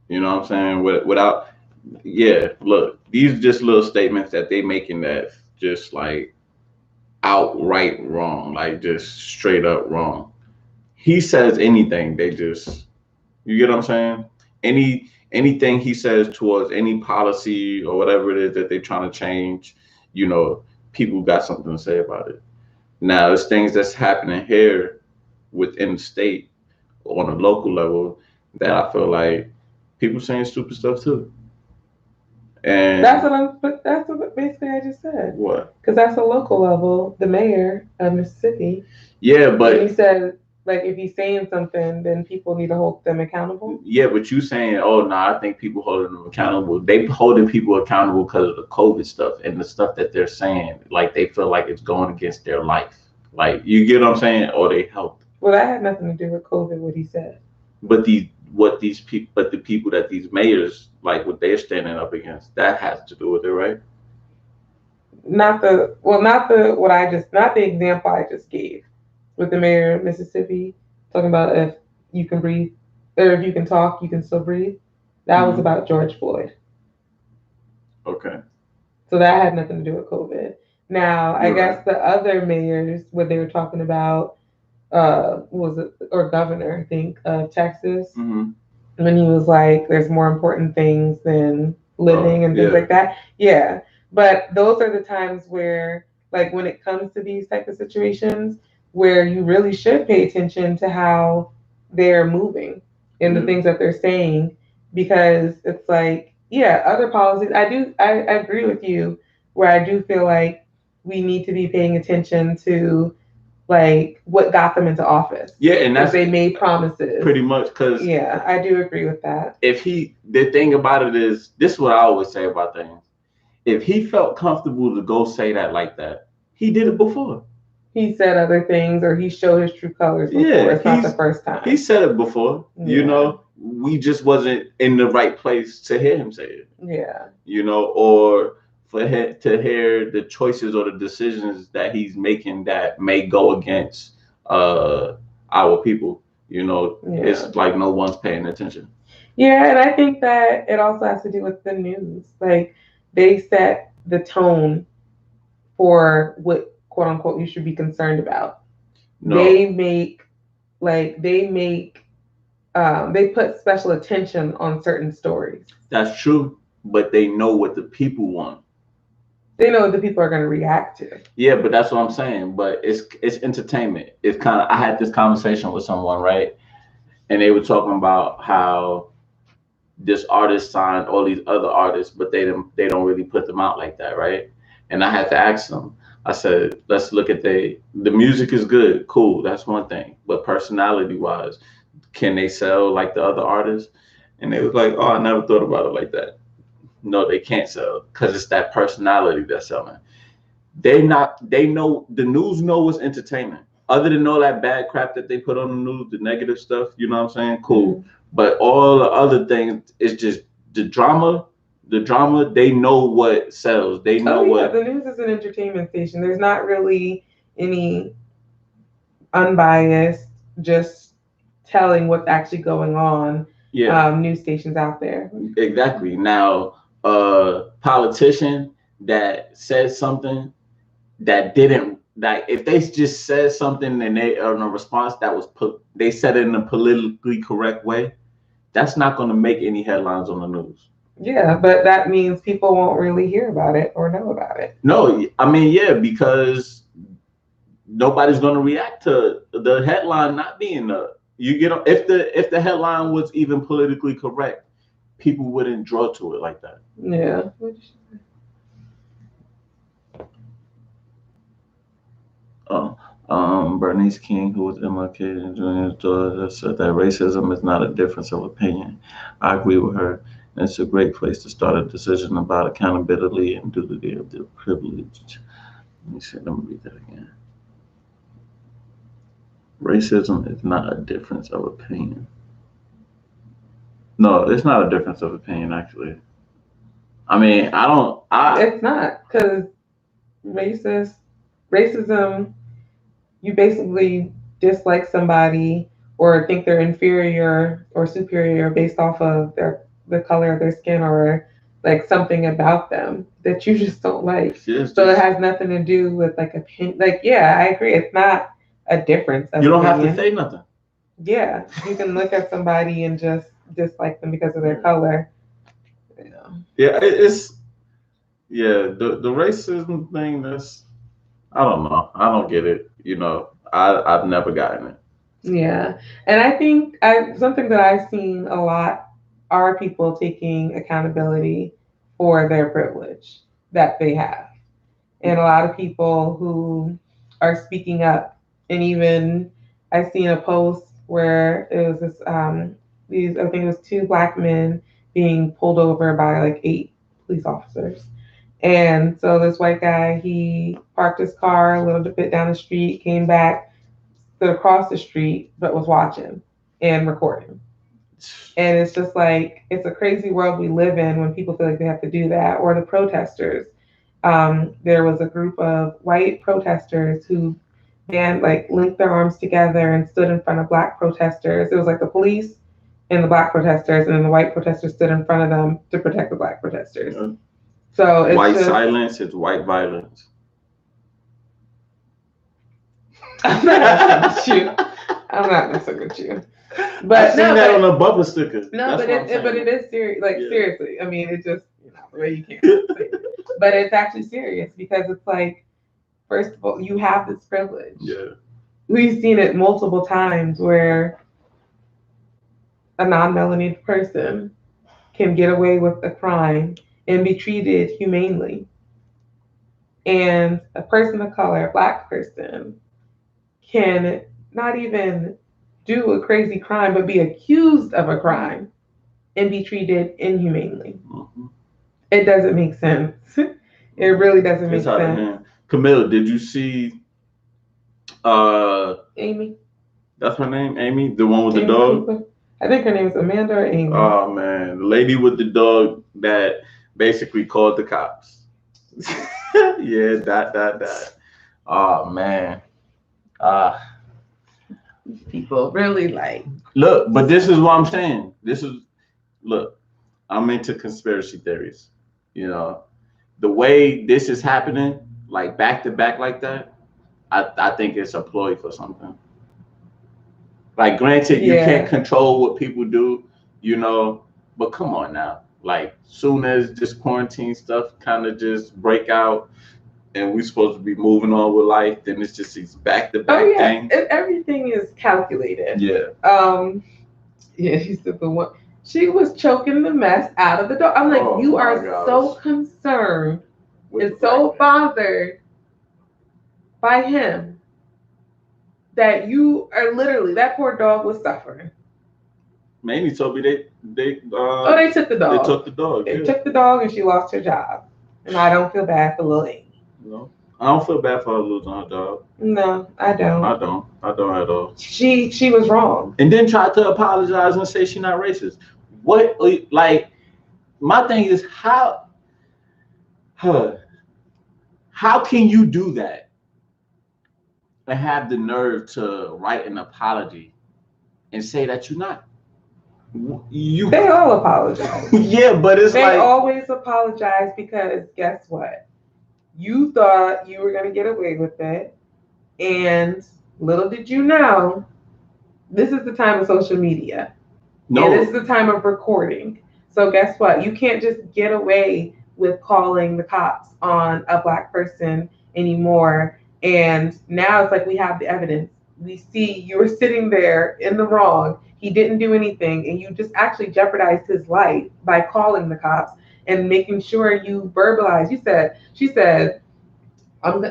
You know what I'm saying? Without, yeah. Look, these are just little statements that they making that just like outright wrong, like just straight up wrong. He says anything, they just, you get what I'm saying? Anything he says towards any policy or whatever it is that they're trying to change, people got something to say about it. Now, there's things that's happening here within the state on a local level that I feel like people saying stupid stuff too. And that's what basically I just said. What? Because that's a local level. The mayor of Mississippi. Yeah, but he said, like, if he's saying something, then people need to hold them accountable. Yeah, but you saying, oh no, I think people holding them accountable. They holding people accountable because of the COVID stuff and the stuff that they're saying. Like they feel like it's going against their life. Like you get what I'm saying, or they help. Well, that had nothing to do with COVID. What he said. But the people that these mayors like, what they're standing up against, that has to do with it, right? Not the example I just gave with the mayor of Mississippi talking about if you can breathe or if you can talk, you can still breathe. That was about George Floyd. Okay. So that had nothing to do with COVID. Now, I guess the other mayors, what they were talking about, was it, or governor, I think, of Texas, when he was like, there's more important things than living and things like that. Yeah. But those are the times where, like, when it comes to these type of situations, where you really should pay attention to how they're moving and the things that they're saying, because it's like, yeah, other policies. I agree with you, where I do feel like we need to be paying attention to like what got them into office. Yeah, and that's they made promises. Pretty much, because yeah, I do agree with that. The thing about it is, this is what I always say about things. If he felt comfortable to go say that like that, he did it before. He said other things, or he showed his true colors before. Yeah, it's not the first time. He said it before. Yeah. You know, we just wasn't in the right place to hear him say it. Yeah. You know, or for him to hear the choices or the decisions that he's making that may go against our people. You know, it's like no one's paying attention. Yeah, and I think that it also has to do with the news. Like, they set the tone for what, quote unquote, you should be concerned about. No. They put special attention on certain stories. That's true, but they know what the people want. They know what the people are going to react to. Yeah, but that's what I'm saying. But it's entertainment. It's kind of, I had this conversation with someone, right? And they were talking about how this artist signed all these other artists, but they don't really put them out like that, right? And I had to ask them. I said, let's look at the music is good, cool, that's one thing. But personality-wise, can they sell like the other artists? And they was like, oh, I never thought about it like that. No, they can't sell because it's that personality that's selling. They know the news know it's entertainment. Other than all that bad crap that they put on the news, the negative stuff, you know what I'm saying? Cool. Mm-hmm. But all the other things, it's just the drama. The drama, they know what sells. They know what. The news is an entertainment station. There's not really any unbiased, just telling what's actually going on. Yeah. News stations out there. Exactly. Now, a politician that says something that didn't, like, if they just said something and they in a response that was they said it in a politically correct way, that's not going to make any headlines on the news. Yeah, but that means people won't really hear about it or know about it. No, I mean, yeah, because nobody's going to react to the headline not being if the headline was even politically correct, people wouldn't draw to it like that. Yeah. Bernice King, who was MLK Jr.'s daughter, said that racism is not a difference of opinion. I agree with her. It's a great place to start a decision about accountability and duty of the privileged. Let me read that again. Racism is not a difference of opinion. No, it's not a difference of opinion, actually. I mean, it's not, because racism, you basically dislike somebody or think they're inferior or superior based off of the color of their skin or like something about them that you just don't like. So it has nothing to do with like opinion. Like, yeah, I agree. It's not a difference. You don't have to say nothing. Yeah, you can look at somebody and just dislike them because of their color. Yeah, the racism thing. I don't know. I don't get it. You know, I've never gotten it. Yeah, and I think something that I've seen a lot are people taking accountability for their privilege that they have. And a lot of people who are speaking up, and even I seen a post where it was this these, I think it was two black men being pulled over by like 8 police officers. And so this white guy, he parked his car a little bit down the street, came back, stood across the street, but was watching and recording. And it's just like, it's a crazy world we live in when people feel like they have to do that. Or the protesters. There was a group of white protesters who, man, like linked their arms together and stood in front of black protesters. It was like the police and the black protesters, and then the white protesters stood in front of them to protect the black protesters. Yeah. So it's white just, silence is white violence. I'm not messing with you. I'm not messing with you. But I seen that on a bubble sticker. No, but it is serious. Like seriously, I mean, it just the way you can't say it. But it's actually serious because it's like, first of all, you have this privilege. Yeah. We've seen it multiple times where a non-melanated person can get away with a crime and be treated humanely. And a person of color, a black person, can not even do a crazy crime, but be accused of a crime and be treated inhumanely. Mm-hmm. It doesn't make sense. It really doesn't make sense. Camilla, did you see Amy? That's her name, Amy? The one with Amy the dog? Cooper? I think her name is Amanda or Amy. Oh man, the lady with the dog that basically called the cops. Yeah, that. Oh man. People really like. Look, but this is what I'm saying. Look, I'm into conspiracy theories. You know, the way this is happening, like back to back like that, I think it's a ploy for something. Like, granted, you can't control what people do, you know, but come on now. Like, soon as this quarantine stuff kind of just break out and we're supposed to be moving on with life, then it's just these back-to-back things. Everything is calculated. Yeah. Yeah, she said the one. She was choking the mess out of the dog. I'm like, you are so concerned and so bothered by him that you are literally, that poor dog was suffering. Mamie told me they took the dog. They took the dog. They took the dog and she lost her job. And I don't feel bad for little Amy. No, I don't feel bad for her losing her dog. No, I don't. I don't at all. She was wrong. And then tried to apologize and say she's not racist. What, like, my thing is how can you do that and have the nerve to write an apology and say that you're not? They all apologize. Yeah, but it's they always apologize because guess what? You thought you were gonna get away with it, and little did you know, this is the time of social media. No, and this is the time of recording. So guess what? You can't just get away with calling the cops on a black person anymore. And now it's like we have the evidence. We see you were sitting there in the wrong. He didn't do anything, and you just actually jeopardized his life by calling the cops and making sure you verbalize. She said,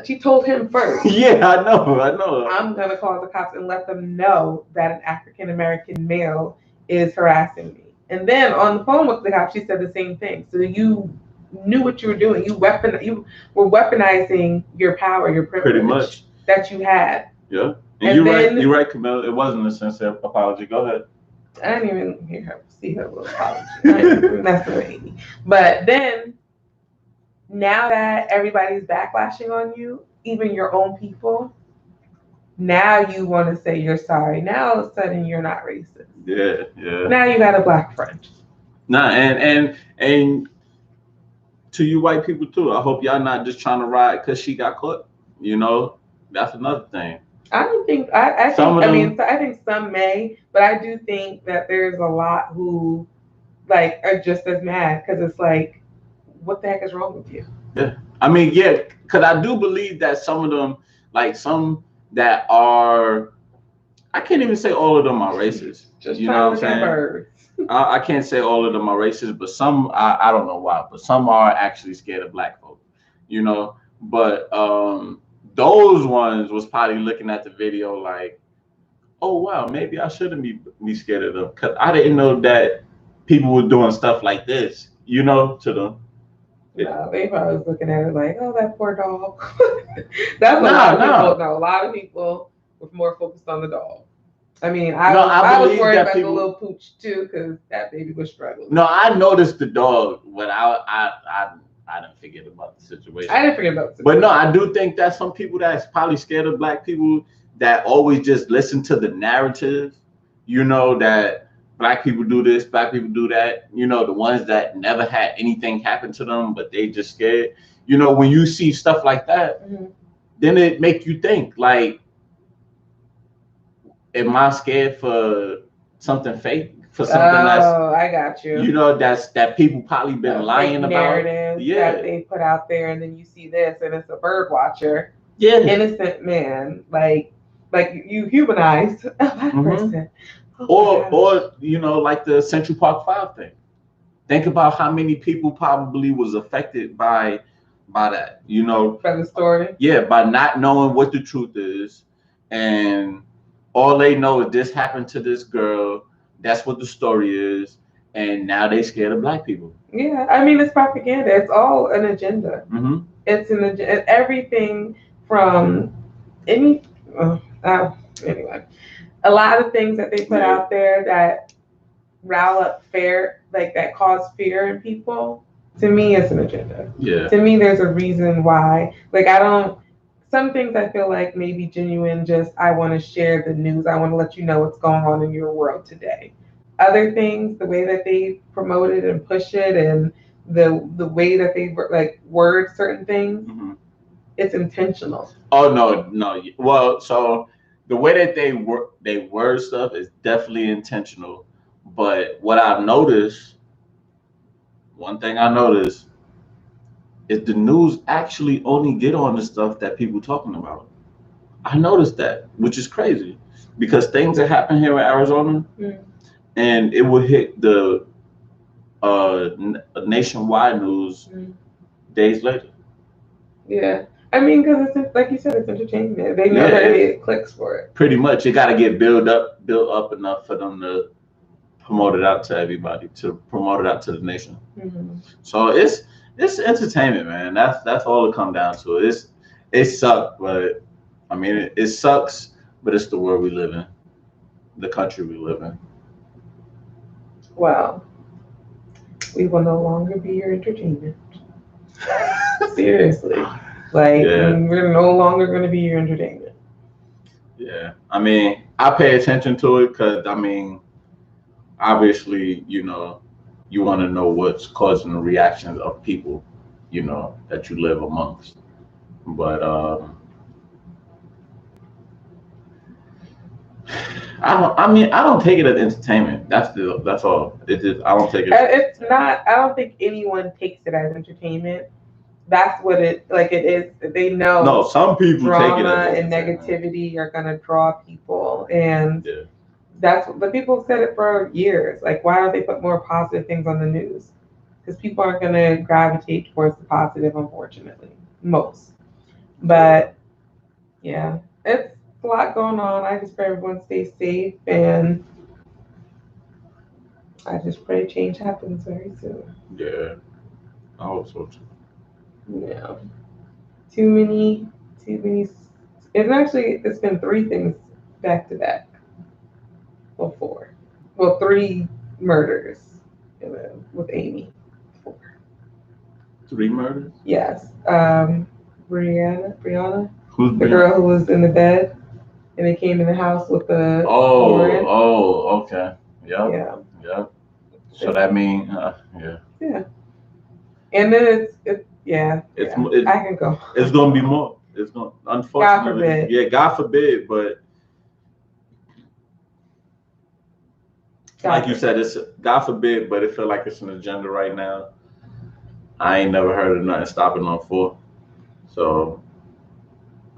she told him first. Yeah, I know. I'm gonna call the cops and let them know that an African American male is harassing me. And then on the phone with the cops, she said the same thing. So you knew what you were doing. You were weaponizing your power, your privilege, pretty much, that you had. Yeah. And you're right, Camilla. It wasn't a sincere apology. Go ahead. I didn't even see her little apology. That's the way. But then, now that everybody's backlashing on you, even your own people, now you want to say you're sorry. Now all of a sudden you're not racist. Yeah. Now you got a black friend. Nah, and to you white people too. I hope y'all not just trying to ride because she got caught. You know, that's another thing. I don't think I think some may, but I do think that there's a lot who like are just as mad because it's like, what the heck is wrong with you? Yeah, I mean, yeah, because I do believe that some of them, like some that are, I can't even say all of them are racist. Just you know what I'm saying? Birds. I can't say all of them are racist, but some I don't know why, but some are actually scared of black folk, you know. But those ones was probably looking at the video like, oh wow, maybe I shouldn't be scared of them because I didn't know that people were doing stuff like this, you know, to them. No, they probably was looking at it like, oh, that poor dog. That's what a lot No, of people no, know. A lot of people were more focused on the dog. I mean, no. I I was believe worried that about the people. little pooch too because that baby was struggling. No, I noticed the dog, but I didn't forget about the situation. I didn't forget about the But no, I do think that some people that's probably scared of black people that always just listen to the narrative, you know, that black people do this, black people do that, you know, the ones that never had anything happen to them, but they just scared. You know, when you see stuff like that, then it make you think like, am I scared for something fake? For something that's I got you. you know, that people probably been lying about. Narrative that they put out there, and then you see this, and it's a bird watcher, innocent man, like you humanized a black person. Or you know, like the Central Park 5 thing. Think about how many people probably was affected by that, you know, by the story. Yeah, by not knowing what the truth is, and all they know is this happened to this girl. That's what the story is, and now they scared of black people. Yeah, I mean it's propaganda. It's all an agenda. It's an agenda. Everything from any. Anyway, a lot of things that they put out there that rile up fear, like that cause fear in people. To me, it's an agenda. Yeah. To me, there's a reason why. Like I don't. Some things I feel like maybe genuine. Just I want to share the news. I want to let you know what's going on in your world today. Other things, the way that they promote it and push it, and the way that they like word certain things, it's intentional. Oh no. Well, so the way that they word stuff is definitely intentional. But what I've noticed, one thing I noticed, is the news actually only get on the stuff that people talking about. I noticed that, which is crazy, because things that happen here in Arizona, and it will hit the nationwide news days later. Yeah. I mean, because it's like you said, it's entertainment. They know that they get clicks for it. Pretty much, it got to get built up enough for them to promote it out to everybody, to promote it out to the nation. So it's entertainment, man. That's all it comes down to. It sucks, but I mean it sucks, but it's the world we live in, the country we live in. Well, we will no longer be your entertainment. Seriously. Like, we're no longer going to be your entertainment. Yeah. I mean, I pay attention to it because, I mean, obviously, you know, you want to know what's causing the reactions of people, you know, that you live amongst. But I don't take it as entertainment. That's all. It is. I don't take it. It's not. I don't think anyone takes it as entertainment. That's what it is. They know. No, some people take it as and negativity are gonna draw people, and that's what. But people have said it for years. Like, why don't they put more positive things on the news? Because people aren't gonna gravitate towards the positive, unfortunately, most. But yeah, it's a lot going on. I just pray everyone stays safe, and I just pray change happens very soon. Yeah, I hope so too. Yeah. Too many. It's been 3 things back to back. Well, 4. Well, 3 murders with Amy. 4. 3 murders? Yes. Brianna. Who's the girl who was in the bed, and they came in the house with the. Okay. Yep. Yeah. So that means, yeah. Yeah. And then I can go. It's gonna be more. It's gonna, unfortunately. God forbid. Yeah, God forbid. But like you said, it's God forbid. But it feel like it's an agenda right now. I ain't never heard of nothing stopping on 4. So,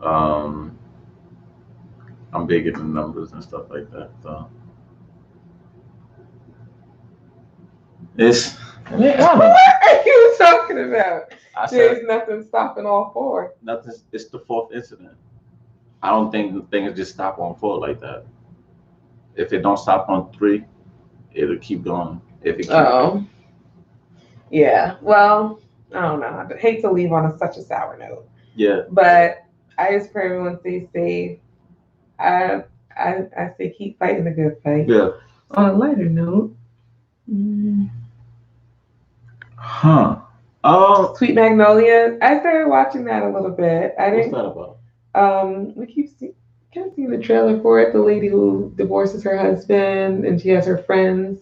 I'm big into numbers and stuff like that. So, It's What are you talking about? I There's said nothing stopping all four. nothing. It's the fourth incident. I don't think things just stop on 4 like that. If it don't stop on 3, it'll keep going. If it keep Oh, yeah. Well, I don't know. I hate to leave on such a sour note, yeah. but I just pray everyone stays safe. I I say keep fighting the good fight. Yeah. On a lighter note, Huh. Oh, Sweet Magnolia. I started watching that a little bit. I what's didn't. that about? We kept seeing the trailer for it. The lady who divorces her husband and she has her friends.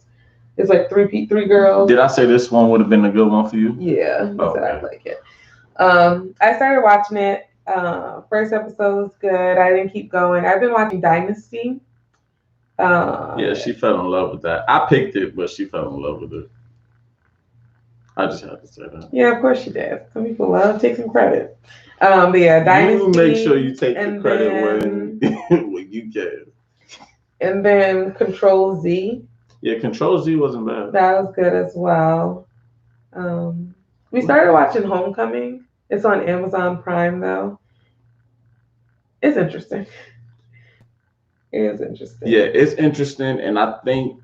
It's like three girls. Did I say this one would have been a good one for you? Yeah, I said Okay. I'd like it. I started watching it. First episode was good. I didn't keep going. I've been watching Dynasty. Yeah, she fell in love with that. I picked it, but she fell in love with it. I just had to say that. Yeah, of course she did. Some people love taking credit. But yeah, Dynasty. You make sure you take the and credit then- when you can. And then Control Z. Yeah, Control Z wasn't bad. That was good as well. We started watching Homecoming. It's on Amazon Prime though. It's interesting. It is interesting. Yeah, it's interesting, and I think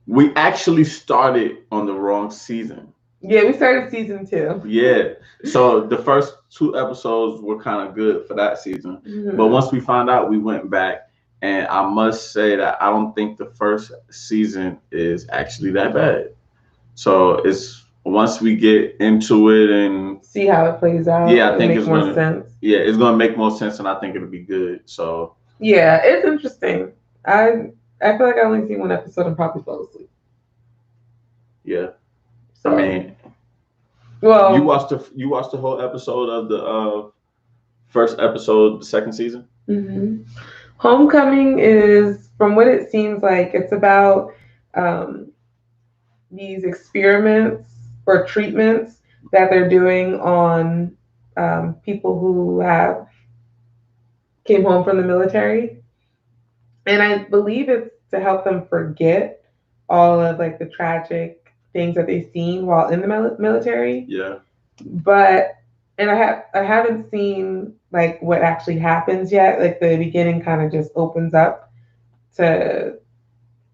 we actually started on the wrong season. Yeah, we started season 2. Yeah, so the first 2 episodes were kind of good for that season, Mhm. but once we found out, we went back, and I must say that I don't think the first season is actually that bad. So it's once we get into it and See how it plays out. Yeah, I think makes it's more gonna- sense. yeah, it's gonna make more sense, and I think it'll be good. So Yeah, it's interesting. I feel like I only seen one episode and probably fell asleep. yeah, So, I mean, well, you watched the whole episode of the first episode of the second season. mhm. Homecoming is, from what it seems like, it's about these experiments or treatments that they're doing on people who came home from the military, and I believe it's to help them forget all of like the tragic things that they've seen while in the military. Yeah, But and I haven't seen like what actually happens yet. Like the beginning kind of just opens up to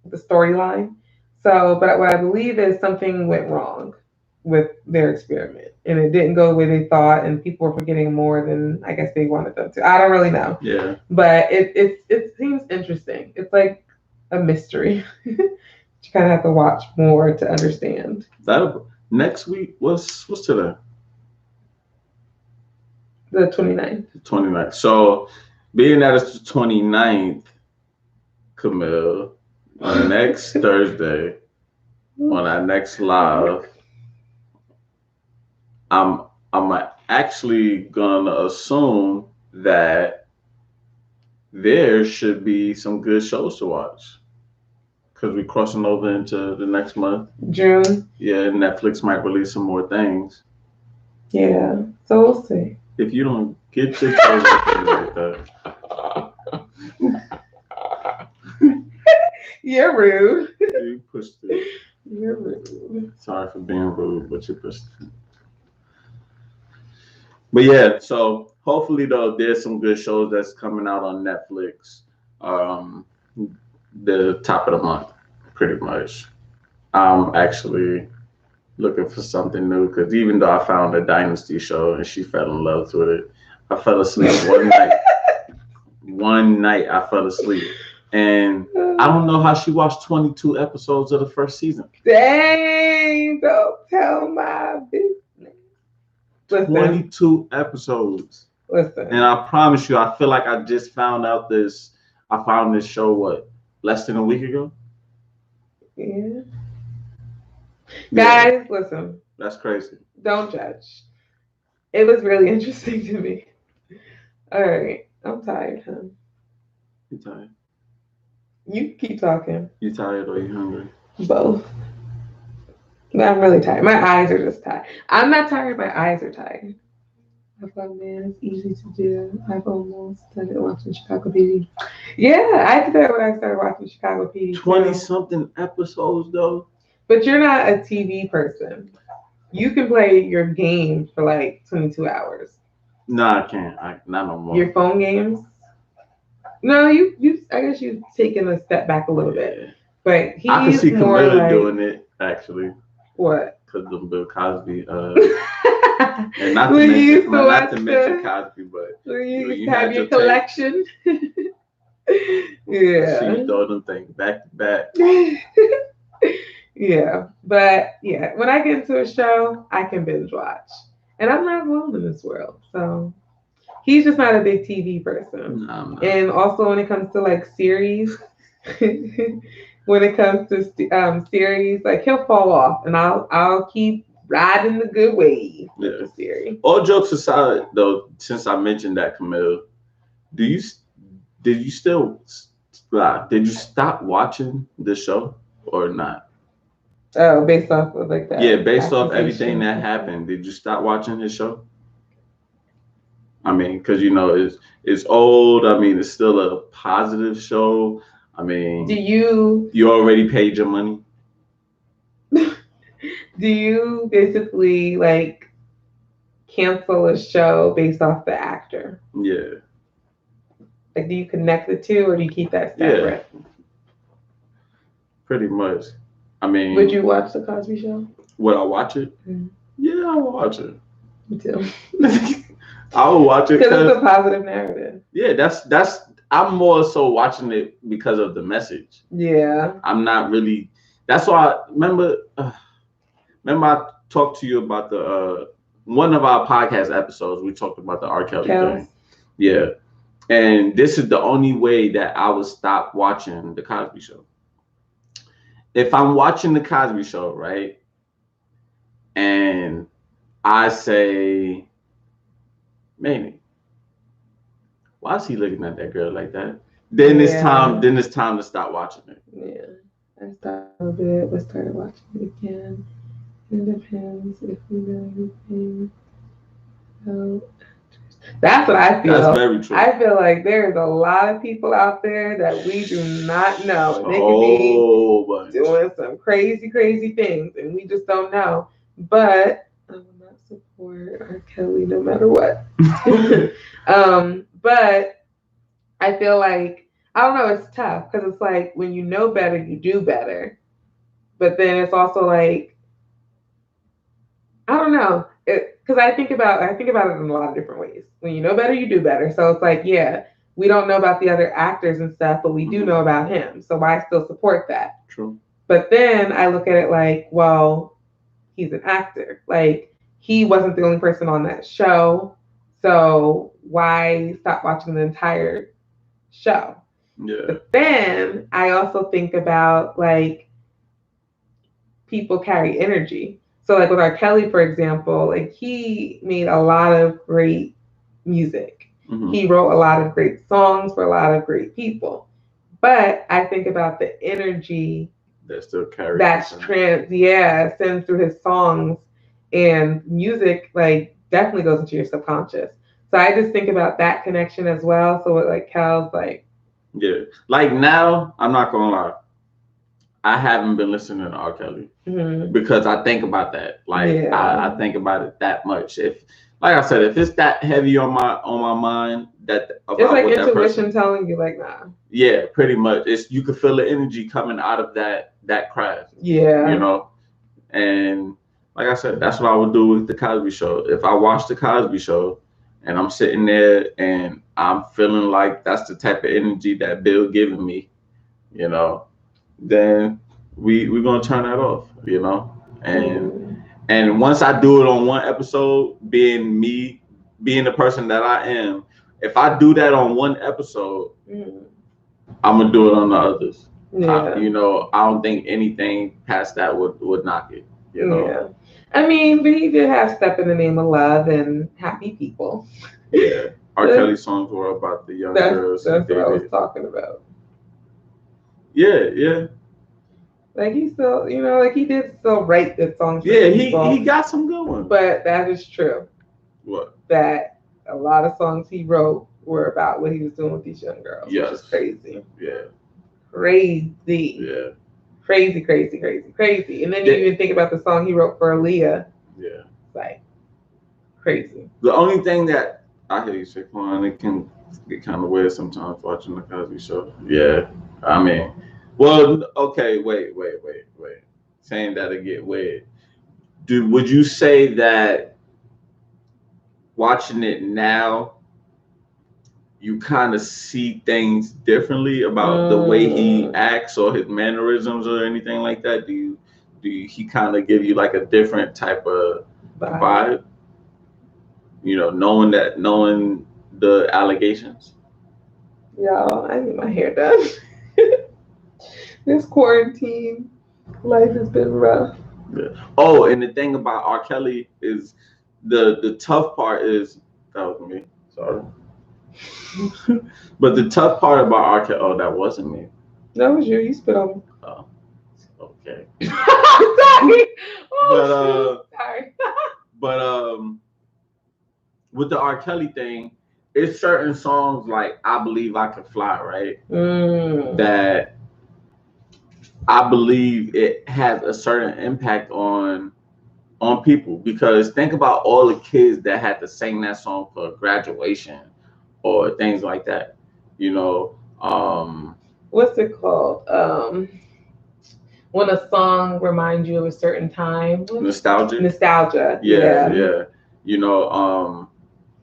the storyline. So, but what I believe is something went wrong with their experiment, and it didn't go the way they thought, and people were forgetting more than I guess they wanted them to. I don't really know, yeah. but it seems interesting. It's like a mystery. You kind of have to watch more to understand. That next week, what's today? The 29th. 29th. So being that it's the 29th, Camille, on next Thursday, on our next live, I'm actually gonna assume that there should be some good shows to watch. Because we're crossing over into the next month. June. Yeah, Netflix might release some more things. Yeah. So we'll see. If you don't get your toes like that. You're rude. You pushed it. You're rude. Sorry for being rude, but you pushed it. But yeah, so hopefully though there's some good shows that's coming out on Netflix. The top of the month, pretty much. I'm actually looking for something new because even though I found a Dynasty show and she fell in love with it, I fell asleep one night. One night I fell asleep. And I don't know how she watched 22 episodes of the first season. Dang, don't tell my business. Listen, 22 episodes. listen. And I promise you, I feel like I just found out this. I found this show, less than a week ago? Yeah. Yeah, Guys, listen. that's crazy. Don't judge. It was really interesting to me. All right. I'm tired, huh? You tired? You keep talking. You tired or you hungry? Both. But I'm really tired. My eyes are just tired. I'm not tired. My eyes are tired. Oh man, it's easy to do. I've almost started watching Chicago PD. Yeah, I did that when I started watching Chicago PD. 20 too. something episodes though. But you're not a TV person. You can play your game for like 22 hours. No, I can't. Not no more. Your phone games? No, you. I guess you've taken a step back a little bit. But I can he's see more Camilla like doing it actually, what? because of Bill Cosby. And not to When you mention, used to well, not watch to mention the, Cosby, but when you used you to have had your your tape. collection. she Yeah. throw them things back to back. Yeah. But yeah, when I get into a show, I can binge watch. And I'm not alone in this world. So he's just not a big TV person. No, I'm not. And also when it comes to like series, when it comes to series, like he'll fall off and I'll keep riding the good wave with the series. All jokes aside, though, since I mentioned that, Camille, did you stop watching the show or not? Oh, based off of like that. Yeah, based off accusation. everything that happened, did you stop watching his show? I mean, because you know it's old. I mean, it's still a positive show. I mean, Do you already paid your money? do you basically like cancel a show based off the actor? Yeah. Like, do you connect the two, or do you keep that separate? Yeah. Pretty much. I mean, would you watch the Cosby Show? Would I watch it? Mm-hmm. Yeah, I would watch it. Me too. I would watch it because it's a positive narrative. Yeah, that's. I'm more so watching it because of the message. Yeah. I'm not really. That's why I remember. Remember, I talked to you about the one of our podcast episodes. We talked about the R. Kelly thing. Yeah, and this is the only way that I would stop watching the Cosby Show. If I'm watching the Cosby Show, right, and I say, "Man, why is he looking at that girl like that?" Then it's time. Then it's time to stop watching it. Yeah, I stopped a little bit, but started watching it again. It depends if we know anything. That's what I feel. That's very true. I feel like there's a lot of people out there that we do not know. And they could be doing some crazy, crazy things, and we just don't know. But I will not support R. Kelly no matter what. But I feel like, I don't know, it's tough because it's like when you know better, you do better. But then it's also like, I don't know, because I think about it in a lot of different ways. When you know better, you do better. So it's like, yeah, we don't know about the other actors and stuff, but we do know about him. So why still support that? True. But then I look at it like, well, he's an actor. Like, he wasn't the only person on that show. So why stop watching the entire show? Yeah. But then I also think about like people carry energy. So like with R. Kelly, for example, like he made a lot of great music. Mm-hmm. He wrote a lot of great songs for a lot of great people. But I think about the energy that still carries. sends through his songs, and music like definitely goes into your subconscious. So I just think about that connection as well. So with like Kel's like. Yeah. Like now, I'm not gonna lie, I haven't been listening to R. Kelly because I think about that. Like I think about it that much. If, like I said, if it's that heavy on my mind, that about it's like intuition telling you, like, nah. Yeah, pretty much. It's, you can feel the energy coming out of that craft. Yeah. You know, and like I said, that's what I would do with the Cosby Show. If I watch the Cosby Show and I'm sitting there and I'm feeling like that's the type of energy that Bill giving me, you know, then we're gonna turn that off, you know. And once I do it on one episode, being the person that I am, if I do that on one episode, I'm gonna do it on the others. Yeah. You know, I don't think anything past that would knock it, you know. Yeah. I mean, but he did have Step in the Name of Love and Happy People. Yeah. R. Kelly songs were about the young girls. That's what I was talking about. Yeah, yeah. Like he still, you know, like he did still write good songs. Yeah, he got some good ones. But that is true. What? That a lot of songs he wrote were about what he was doing with these young girls, which is Yes. crazy. Yeah. Crazy. Yeah. Crazy, crazy, crazy, crazy. And then you Yeah. even think about the song he wrote for Aaliyah. Yeah. It's like crazy. The only thing that I hear you say, Quan, it can get kind of weird sometimes watching the Cosby Show. Yeah. I mean, well, okay, wait. Saying that it get weird. Would you say that watching it now, you kind of see things differently about the way he acts or his mannerisms or anything like that? He kind of give you like a different type of vibe? You know, knowing the allegations. Y'all, I need my hair done. This quarantine life has been rough. Yeah. Oh, and the thing about R. Kelly is the tough part is that was me. Sorry. But the tough part about R. Kelly, oh, that wasn't me. That was you. You spit on me. Oh, okay. Sorry. But sorry. But with the R. Kelly thing, it's certain songs like "I Believe I Can Fly," right? That I believe it has a certain impact on people, because think about all the kids that had to sing that song for graduation or things like that. You know, what's it called? When a song reminds you of a certain time. Nostalgia. Nostalgia. Yeah. You know,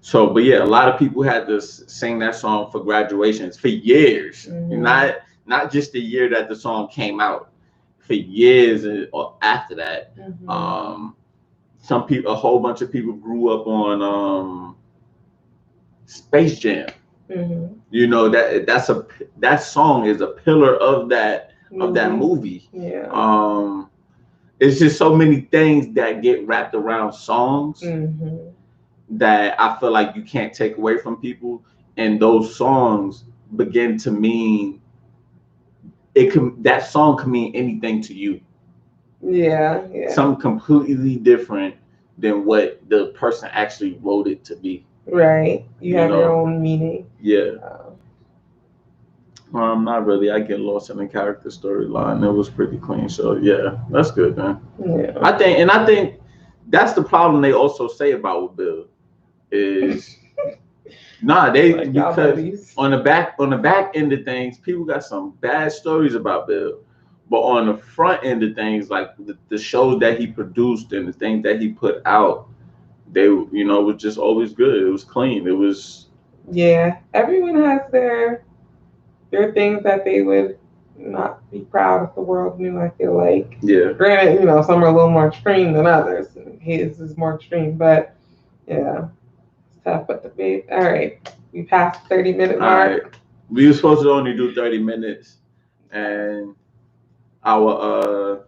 so but yeah, a lot of people had to sing that song for graduations for years. Not just the year that the song came out, for years or after that. Some people, a whole bunch of people grew up on Space Jam. You know, that song is a pillar of that movie. Yeah. It's just so many things that get wrapped around songs that I feel like you can't take away from people, and those songs begin to mean that song can mean anything to you. Yeah. Something completely different than what the person actually wrote it to be. Right. You have your own meaning. Yeah. Not really. I get lost in the character storyline. It was pretty clean. So yeah, that's good, man. Yeah. I think that's the problem they also say about with Bill is because on the back end of things, people got some bad stories about Bill. But on the front end of things, like the shows that he produced and the things that he put out, they was just always good. It was clean. It was everyone has their things that they would not be proud if the world knew. I feel like granted, some are a little more extreme than others. His is more extreme, but yeah, it's tough. But the babe. All right, we passed 30-minute mark. Right. We were supposed to only do 30 minutes, and our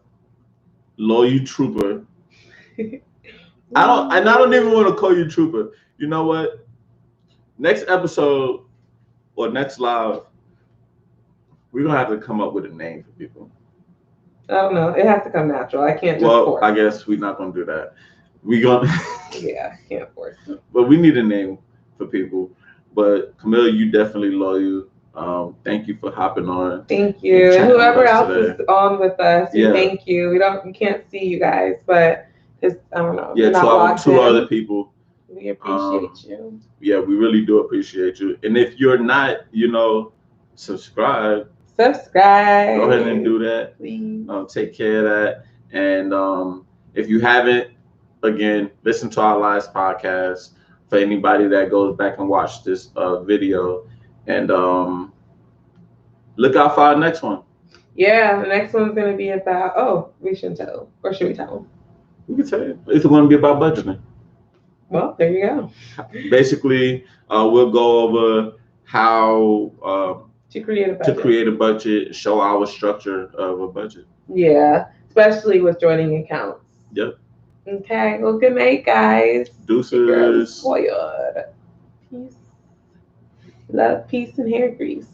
loyal trooper. I don't even want to call you trooper. You know what? Next episode or next live, we're gonna have to come up with a name for people. I don't know. It has to come natural. I can't just force. I guess we're not gonna do that. We gonna I can't force it. But we need a name for people. But Camille, you definitely loyal. Thank you for hopping on. Thank you. And whoever else is on with us, thank you. We can't see you guys, but just I don't know. Yeah, two other people. We appreciate you. Yeah, we really do appreciate you. And if you're not, subscribe. Go ahead and do that. Please. Take care of that. And if you haven't, again, listen to our last podcast. For anybody that goes back and watch this video, and look out for our next one. Yeah, the next one's going to be about. Oh, we shouldn't tell, or should we tell them? We can tell you. It's going to be about budgeting. Well, there you go. Basically, we'll go over how to create a budget, show our structure of a budget. Yeah, especially with joining accounts. Yep. Okay. Well, good night, guys. Deuces. Peace. Love, peace, and hair grease.